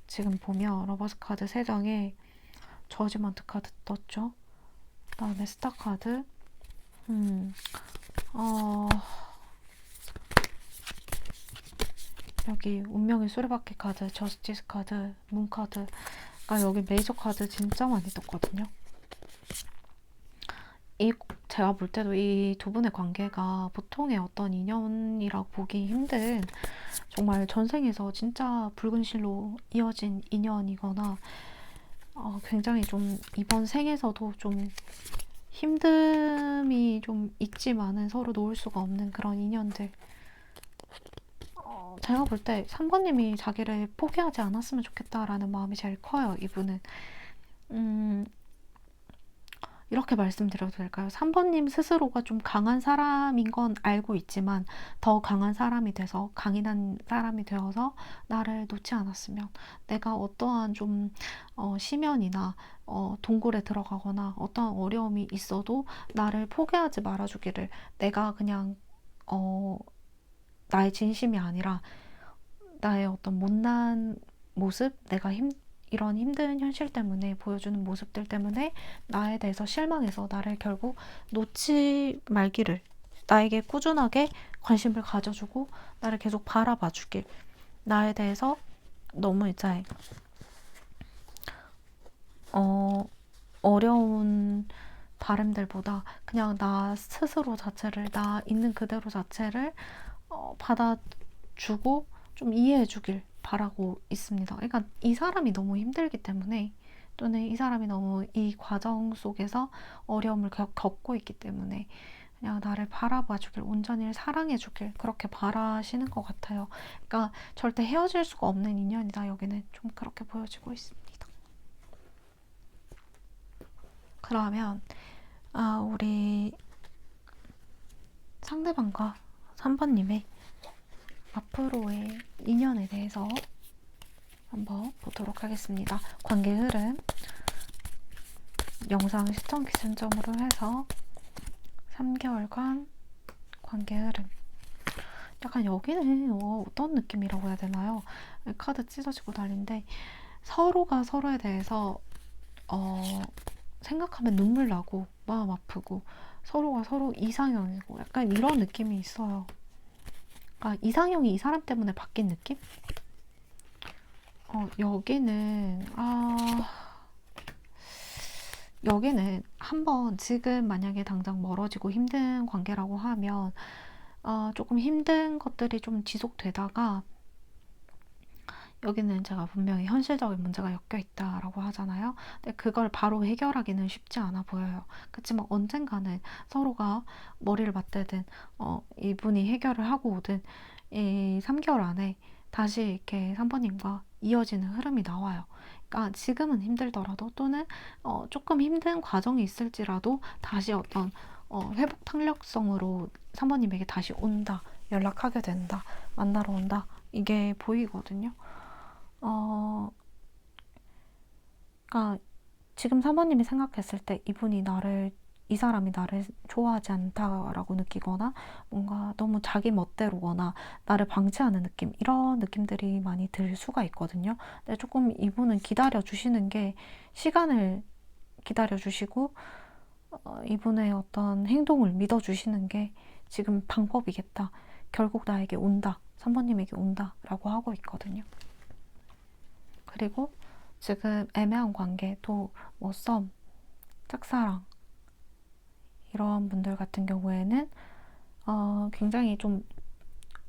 지금 보면 러버스 카드 3장에 저지먼트 카드 떴죠. 그 다음에 스타 카드, 여기 운명의 수레바퀴 카드, 저스티스 카드, 문 카드. 그러니까 여기 메이저 카드 진짜 많이 떴거든요. 제가 볼 때도 이 두 분의 관계가 보통의 어떤 인연이라고 보기 힘든, 정말 전생에서 진짜 붉은 실로 이어진 인연이거나 굉장히 좀 이번 생에서도 좀 힘듦이 좀 있지만은 서로 놓을 수가 없는 그런 인연들. 제가 볼 때 3번님이 자기를 포기하지 않았으면 좋겠다라는 마음이 제일 커요. 이분은 이렇게 말씀드려도 될까요? 3번님 스스로가 좀 강한 사람인 건 알고 있지만 더 강한 사람이 돼서, 강인한 사람이 되어서 나를 놓지 않았으면, 내가 어떠한 좀 심연이나 동굴에 들어가거나 어떠한 어려움이 있어도 나를 포기하지 말아주기를, 내가 그냥 나의 진심이 아니라 나의 어떤 못난 모습, 내가 이런 힘든 현실 때문에 보여주는 모습들 때문에 나에 대해서 실망해서 나를 결국 놓지 말기를, 나에게 꾸준하게 관심을 가져주고 나를 계속 바라봐 주길, 나에 대해서 너무 이제 어려운 바람들보다 그냥 나 스스로 자체를, 나 있는 그대로 자체를 받아주고 좀 이해해 주길 바라고 있습니다. 그러니까 이 사람이 너무 힘들기 때문에, 또는 이 사람이 너무 이 과정 속에서 어려움을 겪고 있기 때문에 그냥 나를 바라봐 주길, 온전히 사랑해 주길 그렇게 바라시는 것 같아요. 그러니까 절대 헤어질 수가 없는 인연이다. 여기는 좀 그렇게 보여지고 있습니다. 그러면 우리 상대방과 3번님의 앞으로의 인연에 대해서 한번 보도록 하겠습니다. 관계 흐름. 영상 시청 기준점으로 해서 3개월간 관계 흐름. 약간 여기는 어떤 느낌이라고 해야 되나요? 카드 찢어지고 난리인데 서로가 서로에 대해서 생각하면 눈물 나고 마음 아프고 서로가 서로 이상형이고 약간 이런 느낌이 있어요. 그러니까 이상형이 이 사람 때문에 바뀐 느낌? 여기는 한번 지금 만약에 당장 멀어지고 힘든 관계라고 하면 조금 힘든 것들이 좀 지속되다가 여기는 제가 분명히 현실적인 문제가 엮여 있다라고 하잖아요. 근데 그걸 바로 해결하기는 쉽지 않아 보여요. 그렇지만 언젠가는 서로가 머리를 맞대든 이분이 해결을 하고 오든 이 3개월 안에 다시 이렇게 3번님과 이어지는 흐름이 나와요. 그러니까 지금은 힘들더라도 또는 조금 힘든 과정이 있을지라도 다시 어떤 회복 탄력성으로 3번님에게 다시 온다, 연락하게 된다, 만나러 온다, 이게 보이거든요. 그러니까 지금 사모님이 생각했을 때 이 사람이 나를 좋아하지 않다라고 느끼거나 뭔가 너무 자기 멋대로거나 나를 방치하는 느낌, 이런 느낌들이 많이 들 수가 있거든요. 근데 조금 이분은 기다려 주시는 게, 시간을 기다려 주시고 이분의 어떤 행동을 믿어 주시는 게 지금 방법이겠다. 결국 나에게 온다. 3번님에게 온다 라고 하고 있거든요. 그리고 지금 애매한 관계, 또 뭐 썸, 짝사랑, 이런 분들 같은 경우에는 굉장히 좀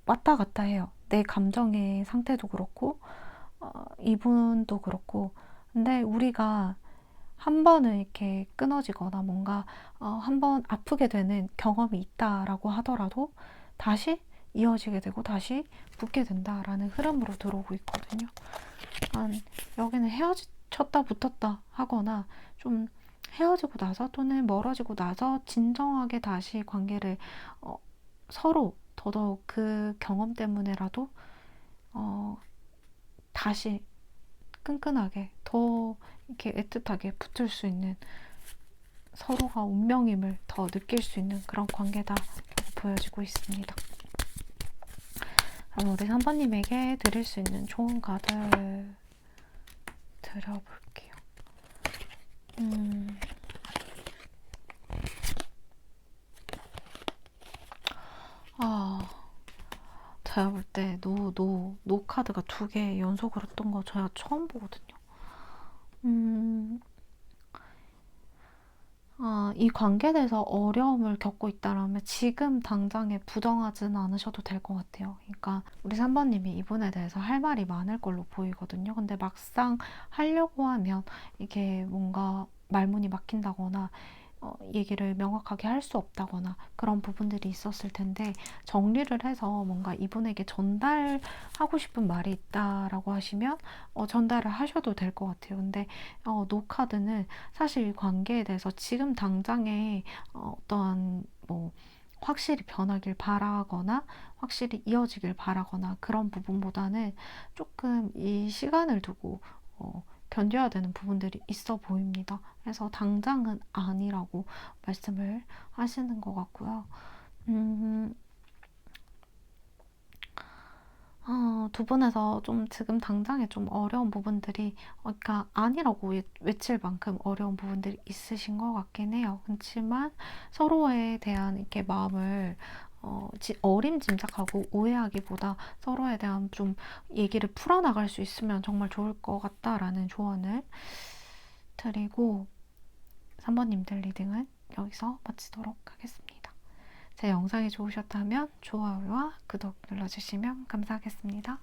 왔다 갔다 해요. 내 감정의 상태도 그렇고 이분도 그렇고. 근데 우리가 한 번은 이렇게 끊어지거나 뭔가 한 번 아프게 되는 경험이 있다라고 하더라도 다시 이어지게 되고 다시 붙게 된다라는 흐름으로 들어오고 있거든요. 여기는 헤어졌다 붙었다 하거나 좀 헤어지고 나서 또는 멀어지고 나서 진정하게 다시 관계를 서로 더더욱 그 경험 때문에라도 다시 끈끈하게 더 이렇게 애틋하게 붙을 수 있는, 서로가 운명임을 더 느낄 수 있는 그런 관계다라고 보여지고 있습니다. 그럼 우리 3번님에게 드릴 수 있는 좋은 카드 드려볼게요. 제가 볼 때 노 카드가 2개 연속으로 뜬 거 제가 처음 보거든요. 이 관계에 대해서 어려움을 겪고 있다라면 지금 당장에 부정하지는 않으셔도 될 것 같아요. 그러니까 우리 3번님이 이분에 대해서 할 말이 많을 걸로 보이거든요. 근데 막상 하려고 하면 이게 뭔가 말문이 막힌다거나 얘기를 명확하게 할 수 없다거나 그런 부분들이 있었을 텐데, 정리를 해서 뭔가 이분에게 전달하고 싶은 말이 있다라고 하시면 전달을 하셔도 될 것 같아요. 근데 노카드는 사실 이 관계에 대해서 지금 당장에 어떠한 뭐 확실히 변하길 바라거나 확실히 이어지길 바라거나 그런 부분보다는 조금 이 시간을 두고 견뎌야 되는 부분들이 있어 보입니다. 그래서 당장은 아니라고 말씀을 하시는 것 같고요. 두 분에서 좀 지금 당장에 좀 어려운 부분들이, 그러니까 아니라고 외칠 만큼 어려운 부분들이 있으신 것 같긴 해요. 그렇지만 서로에 대한 이렇게 마음을 어림짐작하고 오해하기보다 서로에 대한 좀 얘기를 풀어나갈 수 있으면 정말 좋을 것 같다라는 조언을 드리고 3번님들 리딩은 여기서 마치도록 하겠습니다. 제 영상이 좋으셨다면 좋아요와 구독 눌러주시면 감사하겠습니다.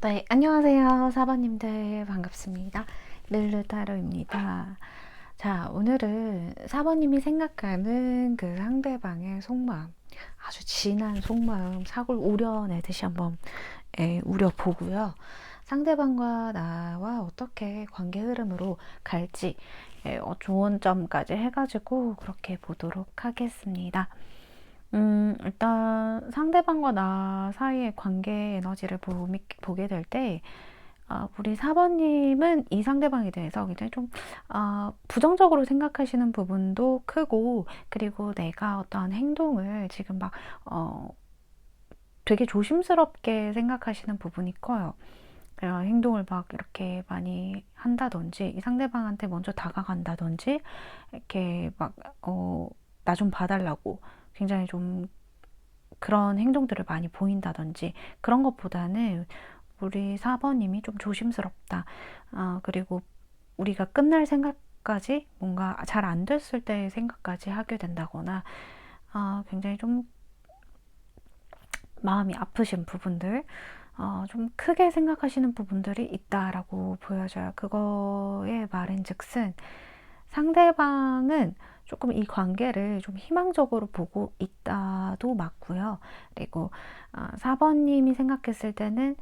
네, 안녕하세요. 사번님들 반갑습니다. 르르타로입니다. 자, 오늘은 사번님이 생각하는 그 상대방의 속마음, 아주 진한 속마음, 사골 우려내듯이 한번 우려보고요. 상대방과 나와 어떻게 관계 흐름으로 갈지 좋은 점까지 해가지고 그렇게 보도록 하겠습니다. 일단 상대방과 나 사이의 관계 에너지를 보게 될 때, 우리 사번님은 이 상대방에 대해서 굉장히 좀, 부정적으로 생각하시는 부분도 크고, 그리고 내가 어떠한 행동을 지금 막, 되게 조심스럽게 생각하시는 부분이 커요. 행동을 막 이렇게 많이 한다든지, 이 상대방한테 먼저 다가간다든지, 이렇게 막, 나 좀 봐달라고 굉장히 좀 그런 행동들을 많이 보인다든지 그런 것보다는 우리 사번님이 좀 조심스럽다. 그리고 우리가 끝날 생각까지 뭔가 잘 안 됐을 때 생각까지 하게 된다거나 굉장히 좀 마음이 아프신 부분들 좀 크게 생각하시는 부분들이 있다라고 보여져요. 그거의 말인즉슨 상대방은 조금 이 관계를 좀 희망적으로 보고 있다도 맞고요. 그리고 4번님이 생각했을 때는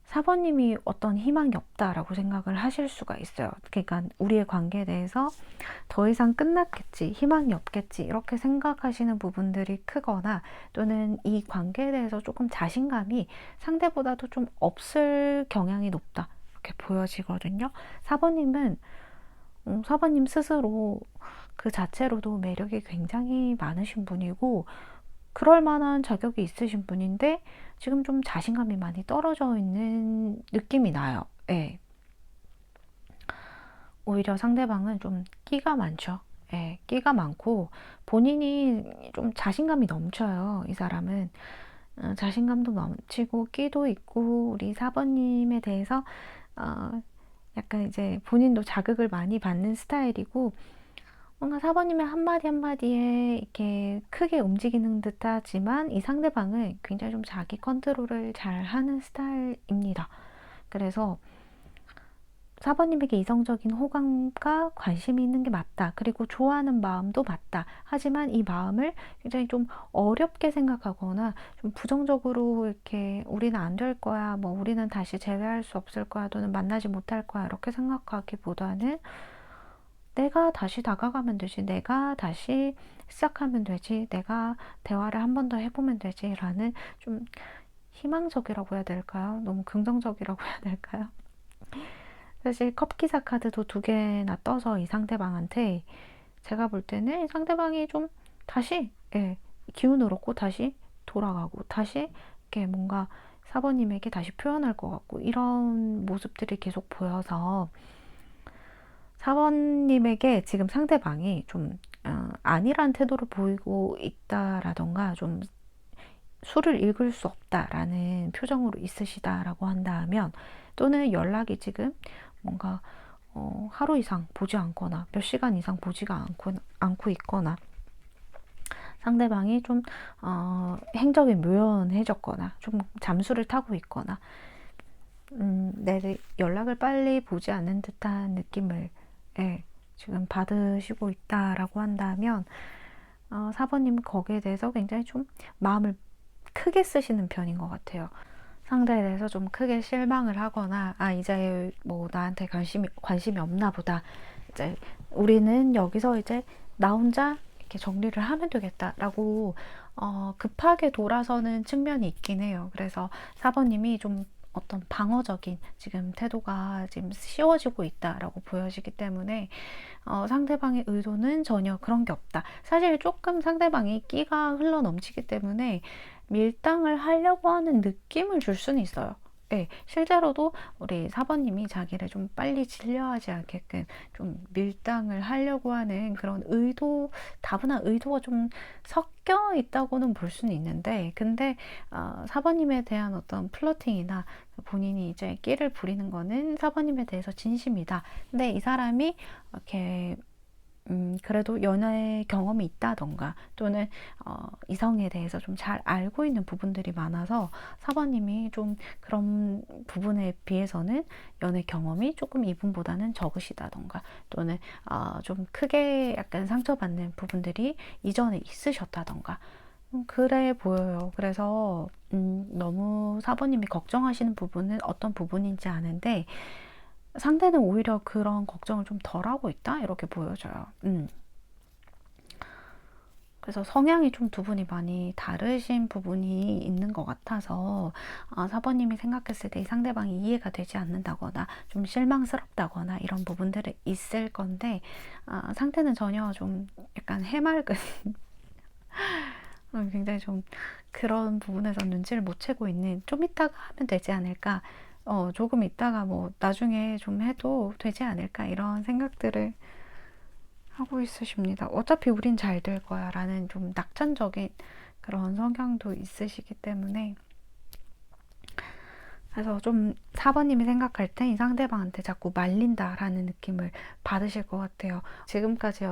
4번님이 어떤 희망이 없다라고 생각을 하실 수가 있어요. 그러니까 우리의 관계에 대해서 더 이상 끝났겠지, 희망이 없겠지 이렇게 생각하시는 부분들이 크거나 또는 이 관계에 대해서 조금 자신감이 상대보다도 좀 없을 경향이 높다 이렇게 보여지거든요. 4번님은 사바님 스스로 그 자체로도 매력이 굉장히 많으신 분이고 그럴 만한 자격이 있으신 분인데 지금 좀 자신감이 많이 떨어져 있는 느낌이 나요. 예. 오히려 상대방은 좀 끼가 많죠. 예, 끼가 많고 본인이 좀 자신감이 넘쳐요. 이 사람은 자신감도 넘치고 끼도 있고 우리 사번님에 대해서 약간 이제 본인도 자극을 많이 받는 스타일이고 뭔가 사번님의 한마디 한마디에 이렇게 크게 움직이는 듯 하지만 이 상대방은 굉장히 좀 자기 컨트롤을 잘 하는 스타일입니다. 그래서 사번님에게 이성적인 호감과 관심이 있는 게 맞다. 그리고 좋아하는 마음도 맞다. 하지만 이 마음을 굉장히 좀 어렵게 생각하거나 좀 부정적으로 이렇게 우리는 안 될 거야. 뭐 우리는 다시 재회할 수 없을 거야. 또는 만나지 못할 거야. 이렇게 생각하기보다는 내가 다시 다가가면 되지. 내가 다시 시작하면 되지. 내가 대화를 한 번 더 해보면 되지. 라는 좀 희망적이라고 해야 될까요? 너무 긍정적이라고 해야 될까요? 사실 컵기사 카드도 2개나 떠서 이 상대방한테 제가 볼 때는 이 상대방이 좀 다시 기운을 얻고 다시 돌아가고 다시 이렇게 뭔가 사번님에게 다시 표현할 것 같고 이런 모습들이 계속 보여서 사번님에게 지금 상대방이 좀 아니란 태도를 보이고 있다라던가 좀 수를 읽을 수 없다라는 표정으로 있으시다라고 한다면 또는 연락이 지금 뭔가 하루 이상 보지 않거나 몇 시간 이상 보지가 않고 있거나 상대방이 좀 행적이 묘연해졌거나 좀 잠수를 타고 있거나 내 연락을 빨리 보지 않는 듯한 느낌을 지금 받으시고 있다라고 한다면 4번님은 거기에 대해서 굉장히 좀 마음을 크게 쓰시는 편인 것 같아요. 상대에 대해서 좀 크게 실망을 하거나 이제 뭐 나한테 관심이 없나 보다. 이제 우리는 여기서 이제 나 혼자 이렇게 정리를 하면 되겠다라고 급하게 돌아서는 측면이 있긴 해요. 그래서 4번님이 좀 어떤 방어적인 지금 태도가 지금 씌워지고 있다라고 보여지기 때문에 상대방의 의도는 전혀 그런 게 없다. 사실 조금 상대방이 끼가 흘러 넘치기 때문에 밀당을 하려고 하는 느낌을 줄 수는 있어요. 네, 실제로도 우리 4번님이 자기를 좀 빨리 질려하지 않게끔 좀 밀당을 하려고 하는 그런 다분한 의도가 좀 섞여 있다고는 볼 수는 있는데, 근데 4번님에 대한 어떤 플러팅이나 본인이 이제 끼를 부리는 거는 4번님에 대해서 진심이다. 근데 이 사람이 이렇게 그래도 연애 경험이 있다던가 또는 이성에 대해서 좀 잘 알고 있는 부분들이 많아서 4번님이 좀 그런 부분에 비해서는 연애 경험이 조금 이분보다는 적으시다던가 또는 좀 크게 약간 상처받는 부분들이 이전에 있으셨다던가 그래 보여요. 그래서 너무 4번님이 걱정하시는 부분은 어떤 부분인지 아는데 상대는 오히려 그런 걱정을 좀 덜하고 있다? 이렇게 보여져요. 그래서 성향이 좀 두 분이 많이 다르신 부분이 있는 것 같아서 4번님이 생각했을 때 이 상대방이 이해가 되지 않는다거나 좀 실망스럽다거나 이런 부분들이 있을 건데 상태는 전혀 좀 약간 해맑은 굉장히 좀 그런 부분에서 눈치를 못 채고 있는 좀 이따가 하면 되지 않을까 조금 이따가 뭐 나중에 좀 해도 되지 않을까 이런 생각들을 하고 있으십니다. 어차피 우린 잘 될 거야 라는 좀 낙천적인 그런 성향도 있으시기 때문에 그래서 좀 4번님이 생각할 때 이 상대방한테 자꾸 말린다라는 느낌을 받으실 것 같아요. 지금까지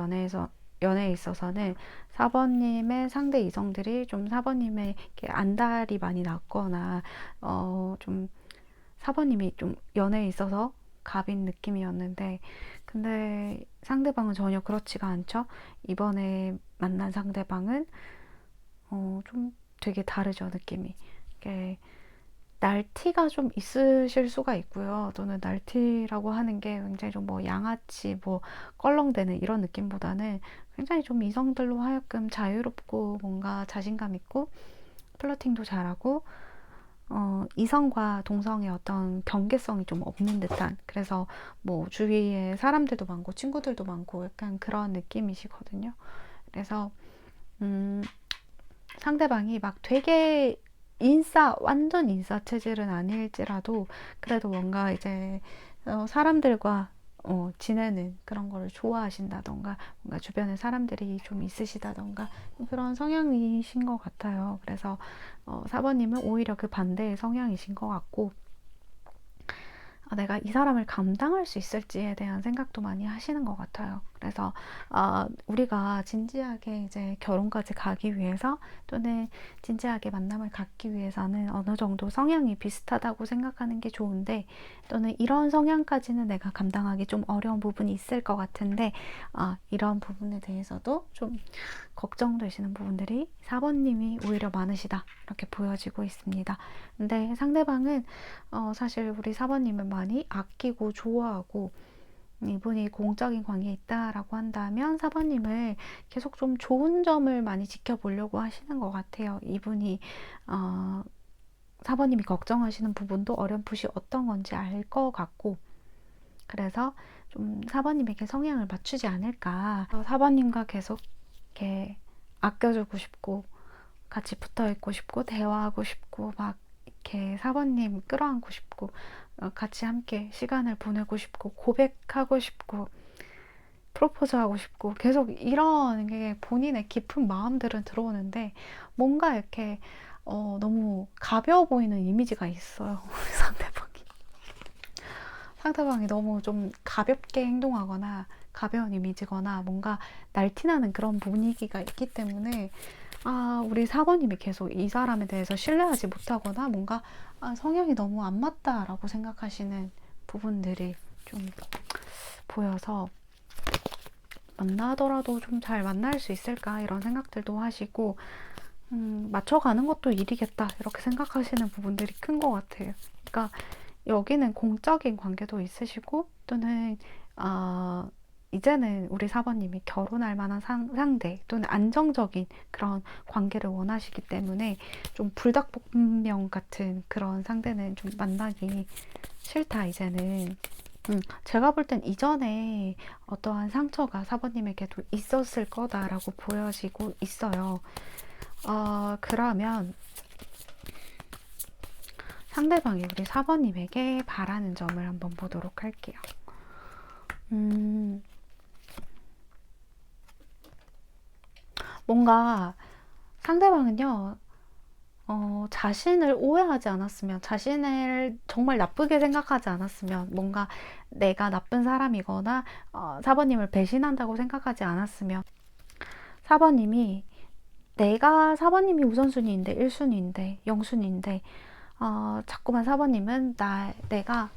연애에 있어서는 4번님의 상대 이성들이 좀 4번님의 안달이 많이 났거나 좀 4번님이 좀 연애에 있어서 갑인 느낌이었는데 근데 상대방은 전혀 그렇지가 않죠. 이번에 만난 상대방은 좀 되게 다르죠, 느낌이. 이게 날티가 좀 있으실 수가 있고요. 또는 날티라고 하는 게 굉장히 좀 뭐 양아치, 뭐 껄렁대는 이런 느낌보다는 굉장히 좀 이성들로 하여금 자유롭고 뭔가 자신감 있고 플러팅도 잘하고 이성과 동성의 어떤 경계성이 좀 없는 듯한 그래서 뭐 주위에 사람들도 많고 친구들도 많고 약간 그런 느낌이시거든요. 그래서 상대방이 막 되게 완전 인싸 체질은 아닐지라도 그래도 뭔가 이제 사람들과 지내는 그런 거를 좋아하신다던가 뭔가 주변에 사람들이 좀 있으시다던가 그런 성향이신 것 같아요. 그래서 4번님은 오히려 그 반대의 성향이신 것 같고 내가 이 사람을 감당할 수 있을지에 대한 생각도 많이 하시는 것 같아요. 그래서 우리가 진지하게 이제 결혼까지 가기 위해서 또는 진지하게 만남을 갖기 위해서는 어느 정도 성향이 비슷하다고 생각하는 게 좋은데 또는 이런 성향까지는 내가 감당하기 좀 어려운 부분이 있을 것 같은데 이런 부분에 대해서도 좀 걱정되시는 부분들이 4번님이 오히려 많으시다 이렇게 보여지고 있습니다. 근데 상대방은 사실 우리 4번님을 많이 아끼고 좋아하고 이분이 공적인 관계에 있다라고 한다면 4번님을 계속 좀 좋은 점을 많이 지켜보려고 하시는 것 같아요. 이분이 4번님이 걱정하시는 부분도 어렴풋이 어떤 건지 알 것 같고 그래서 좀 4번님에게 성향을 맞추지 않을까 4번님과 계속 이렇게 아껴주고 싶고 같이 붙어있고 싶고 대화하고 싶고 막 이렇게 4번님 끌어안고 싶고 같이 함께 시간을 보내고 싶고 고백하고 싶고 프로포즈하고 싶고 계속 이런 게 본인의 깊은 마음들은 들어오는데 뭔가 이렇게 너무 가벼워 보이는 이미지가 있어요. 상대방이 너무 좀 가볍게 행동하거나 가벼운 이미지거나 뭔가 날티나는 그런 분위기가 있기 때문에 우리 4번님이 계속 이 사람에 대해서 신뢰하지 못하거나 뭔가 성향이 너무 안 맞다라고 생각하시는 부분들이 좀 보여서 만나더라도 좀 잘 만날 수 있을까 이런 생각들도 하시고 맞춰가는 것도 일이겠다 이렇게 생각하시는 부분들이 큰 것 같아요. 그러니까 여기는 공적인 관계도 있으시고 또는 이제는 우리 4번님이 결혼할 만한 상대 또는 안정적인 그런 관계를 원하시기 때문에 좀 불닭볶음면 같은 그런 상대는 좀 만나기 싫다 이제는. 제가 볼 땐 이전에 어떠한 상처가 4번님에게도 있었을 거다라고 보여지고 있어요. 그러면 상대방이 우리 4번님에게 바라는 점을 한번 보도록 할게요. 뭔가 상대방은요, 자신을 오해하지 않았으면, 자신을 정말 나쁘게 생각하지 않았으면, 뭔가 내가 나쁜 사람이거나, 4번님을 배신한다고 생각하지 않았으면, 4번님이, 내가 4번님이 우선순위인데, 1순위인데, 0순위인데, 자꾸만 4번님은 내가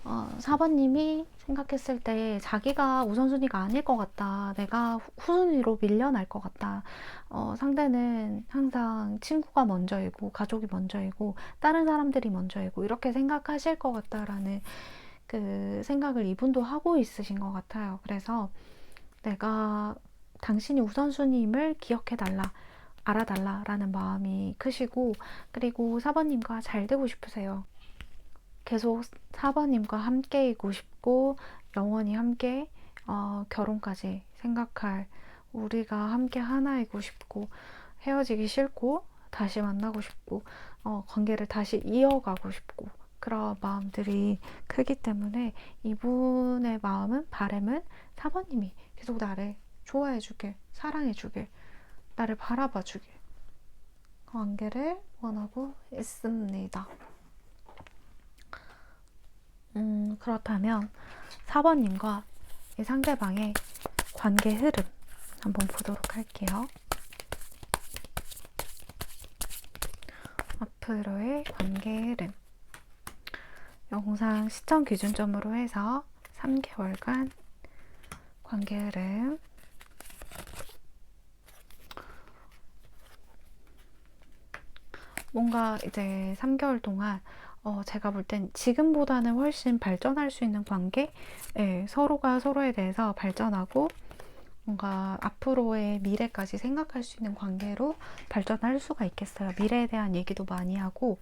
4번님이 생각했을 때 자기가 우선순위가 아닐 것 같다. 내가 후순위로 밀려날 것 같다. 상대는 항상 친구가 먼저이고, 가족이 먼저이고, 다른 사람들이 먼저이고, 이렇게 생각하실 것 같다라는 그 생각을 이분도 하고 있으신 것 같아요. 그래서 내가 당신이 우선순위임을 기억해달라. 알아달라라는 마음이 크시고, 그리고 4번님과 잘 되고 싶으세요. 계속 4번님과 함께이고 싶고, 영원히 함께 결혼까지 생각할, 우리가 함께 하나이고 싶고, 헤어지기 싫고 다시 만나고 싶고, 관계를 다시 이어가고 싶고, 그런 마음들이 크기 때문에 이분의 마음은, 바람은 4번님이 계속 나를 좋아해 주길, 사랑해 주길, 나를 바라봐 주길, 관계를 원하고 있습니다. 그렇다면 4번님과 이 상대방의 관계 흐름 한번 보도록 할게요. 앞으로의 관계 흐름. 영상 시청 기준점으로 해서 3개월간 관계 흐름. 뭔가 이제 3개월 동안 제가 볼 땐 지금보다는 훨씬 발전할 수 있는 관계, 서로가 서로에 대해서 발전하고 뭔가 앞으로의 미래까지 생각할 수 있는 관계로 발전할 수가 있겠어요. 미래에 대한 얘기도 많이 하고,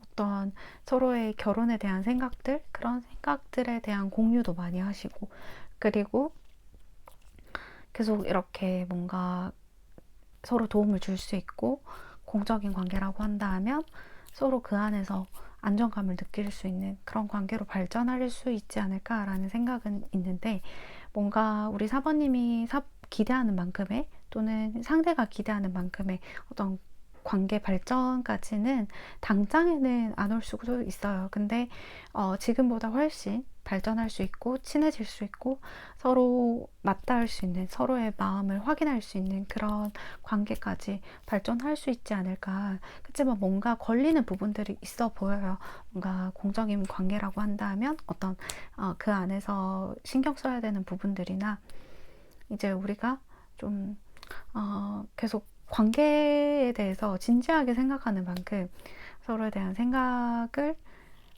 어떤 서로의 결혼에 대한 생각들, 그런 생각들에 대한 공유도 많이 하시고, 그리고 계속 이렇게 뭔가 서로 도움을 줄 수 있고, 공적인 관계라고 한다 하면 서로 그 안에서 안정감을 느낄 수 있는 그런 관계로 발전할 수 있지 않을까라는 생각은 있는데, 뭔가 우리 4번님이 기대하는 만큼의, 또는 상대가 기대하는 만큼의 어떤 관계 발전까지는 당장에는 안 올 수도 있어요. 근데 지금보다 훨씬 발전할 수 있고, 친해질 수 있고, 서로 맞닿을 수 있는, 서로의 마음을 확인할 수 있는 그런 관계까지 발전할 수 있지 않을까. 그렇지만 뭔가 걸리는 부분들이 있어 보여요. 뭔가 공적인 관계라고 한다면 어떤 그 안에서 신경 써야 되는 부분들이나, 이제 우리가 좀 계속 관계에 대해서 진지하게 생각하는 만큼 서로에 대한 생각을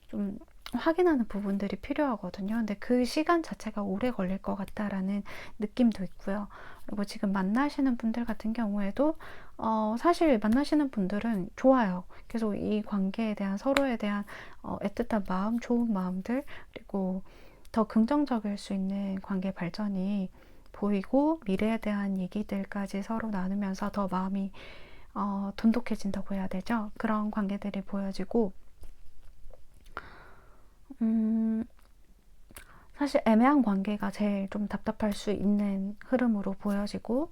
좀 확인하는 부분들이 필요하거든요. 근데 그 시간 자체가 오래 걸릴 것 같다라는 느낌도 있고요. 그리고 지금 만나시는 분들 같은 경우에도 사실 만나시는 분들은 좋아요. 계속 이 관계에 대한, 서로에 대한 애틋한 마음, 좋은 마음들, 그리고 더 긍정적일 수 있는 관계 발전이 보이고, 미래에 대한 얘기들까지 서로 나누면서 더 마음이 돈독해진다고 해야 되죠. 그런 관계들이 보여지고, 사실 애매한 관계가 제일 좀 답답할 수 있는 흐름으로 보여지고,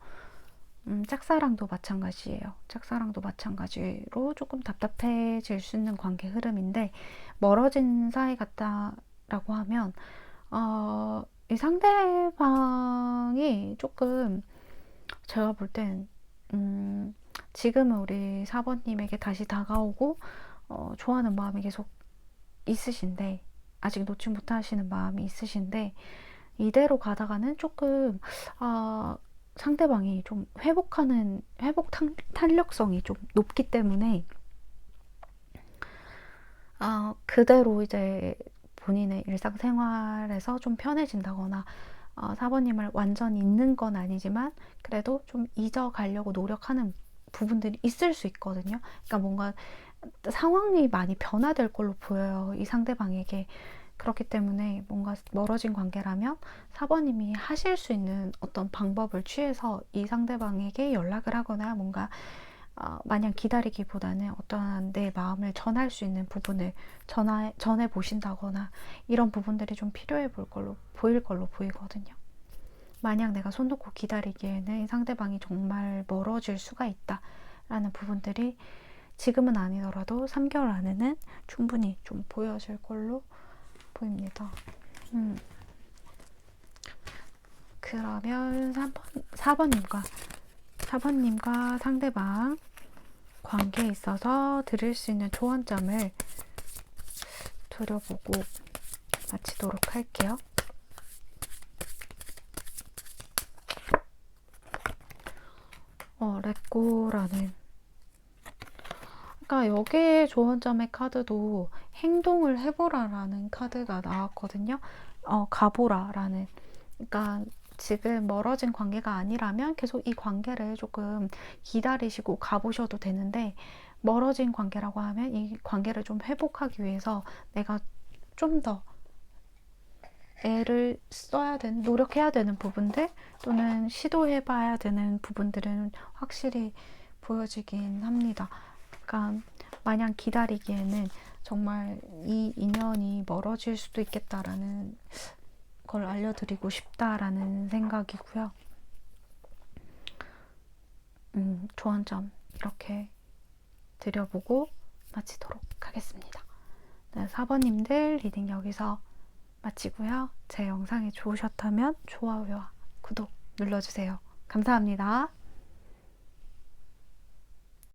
짝사랑도 마찬가지예요. 짝사랑도 마찬가지로 조금 답답해질 수 있는 관계 흐름인데, 멀어진 사이 같다라고 하면 이 상대방이 조금, 제가 볼 땐 지금은 우리 4번님에게 다시 다가오고 좋아하는 마음이 계속 있으신데, 아직 놓지 못하시는 마음이 있으신데, 이대로 가다가는 조금 상대방이 좀 회복 탄력성이 좀 높기 때문에 그대로 이제 본인의 일상생활에서 좀 편해진다거나, 4번님을 완전 잊는 건 아니지만 그래도 좀 잊어가려고 노력하는 부분들이 있을 수 있거든요. 그러니까 뭔가 상황이 많이 변화될 걸로 보여요, 이 상대방에게. 그렇기 때문에 뭔가 멀어진 관계라면 4번님이 하실 수 있는 어떤 방법을 취해서 이 상대방에게 연락을 하거나, 뭔가 마냥 기다리기보다는 어떠한 내 마음을 전할 수 있는 부분을 전해 보신다거나, 이런 부분들이 좀 필요해 보일 걸로 보이거든요. 마냥 내가 손 놓고 기다리기에는 이 상대방이 정말 멀어질 수가 있다라는 부분들이 지금은 아니더라도 3개월 안에는 충분히 좀 보여질 걸로 보입니다. 그러면 4번님과 상대방 관계에 있어서 드릴 수 있는 조언점을 드려보고 마치도록 할게요. 레꼬라는, 그러니까 여기에 조언점의 카드도 행동을 해보라라는 카드가 나왔거든요. 가보라라는. 그러니까 지금 멀어진 관계가 아니라면 계속 이 관계를 조금 기다리시고 가보셔도 되는데, 멀어진 관계라고 하면 이 관계를 좀 회복하기 위해서 내가 좀 더 애를 써야 되는, 노력해야 되는 부분들 또는 시도해봐야 되는 부분들은 확실히 보여지긴 합니다. 그러니까 마냥 기다리기에는 정말 이 인연이 멀어질 수도 있겠다라는 걸 알려드리고 싶다라는 생각이고요. 조언점 이렇게 드려보고 마치도록 하겠습니다. 네, 4번님들 리딩 여기서 마치고요. 제 영상이 좋으셨다면 좋아요와 구독 눌러주세요. 감사합니다.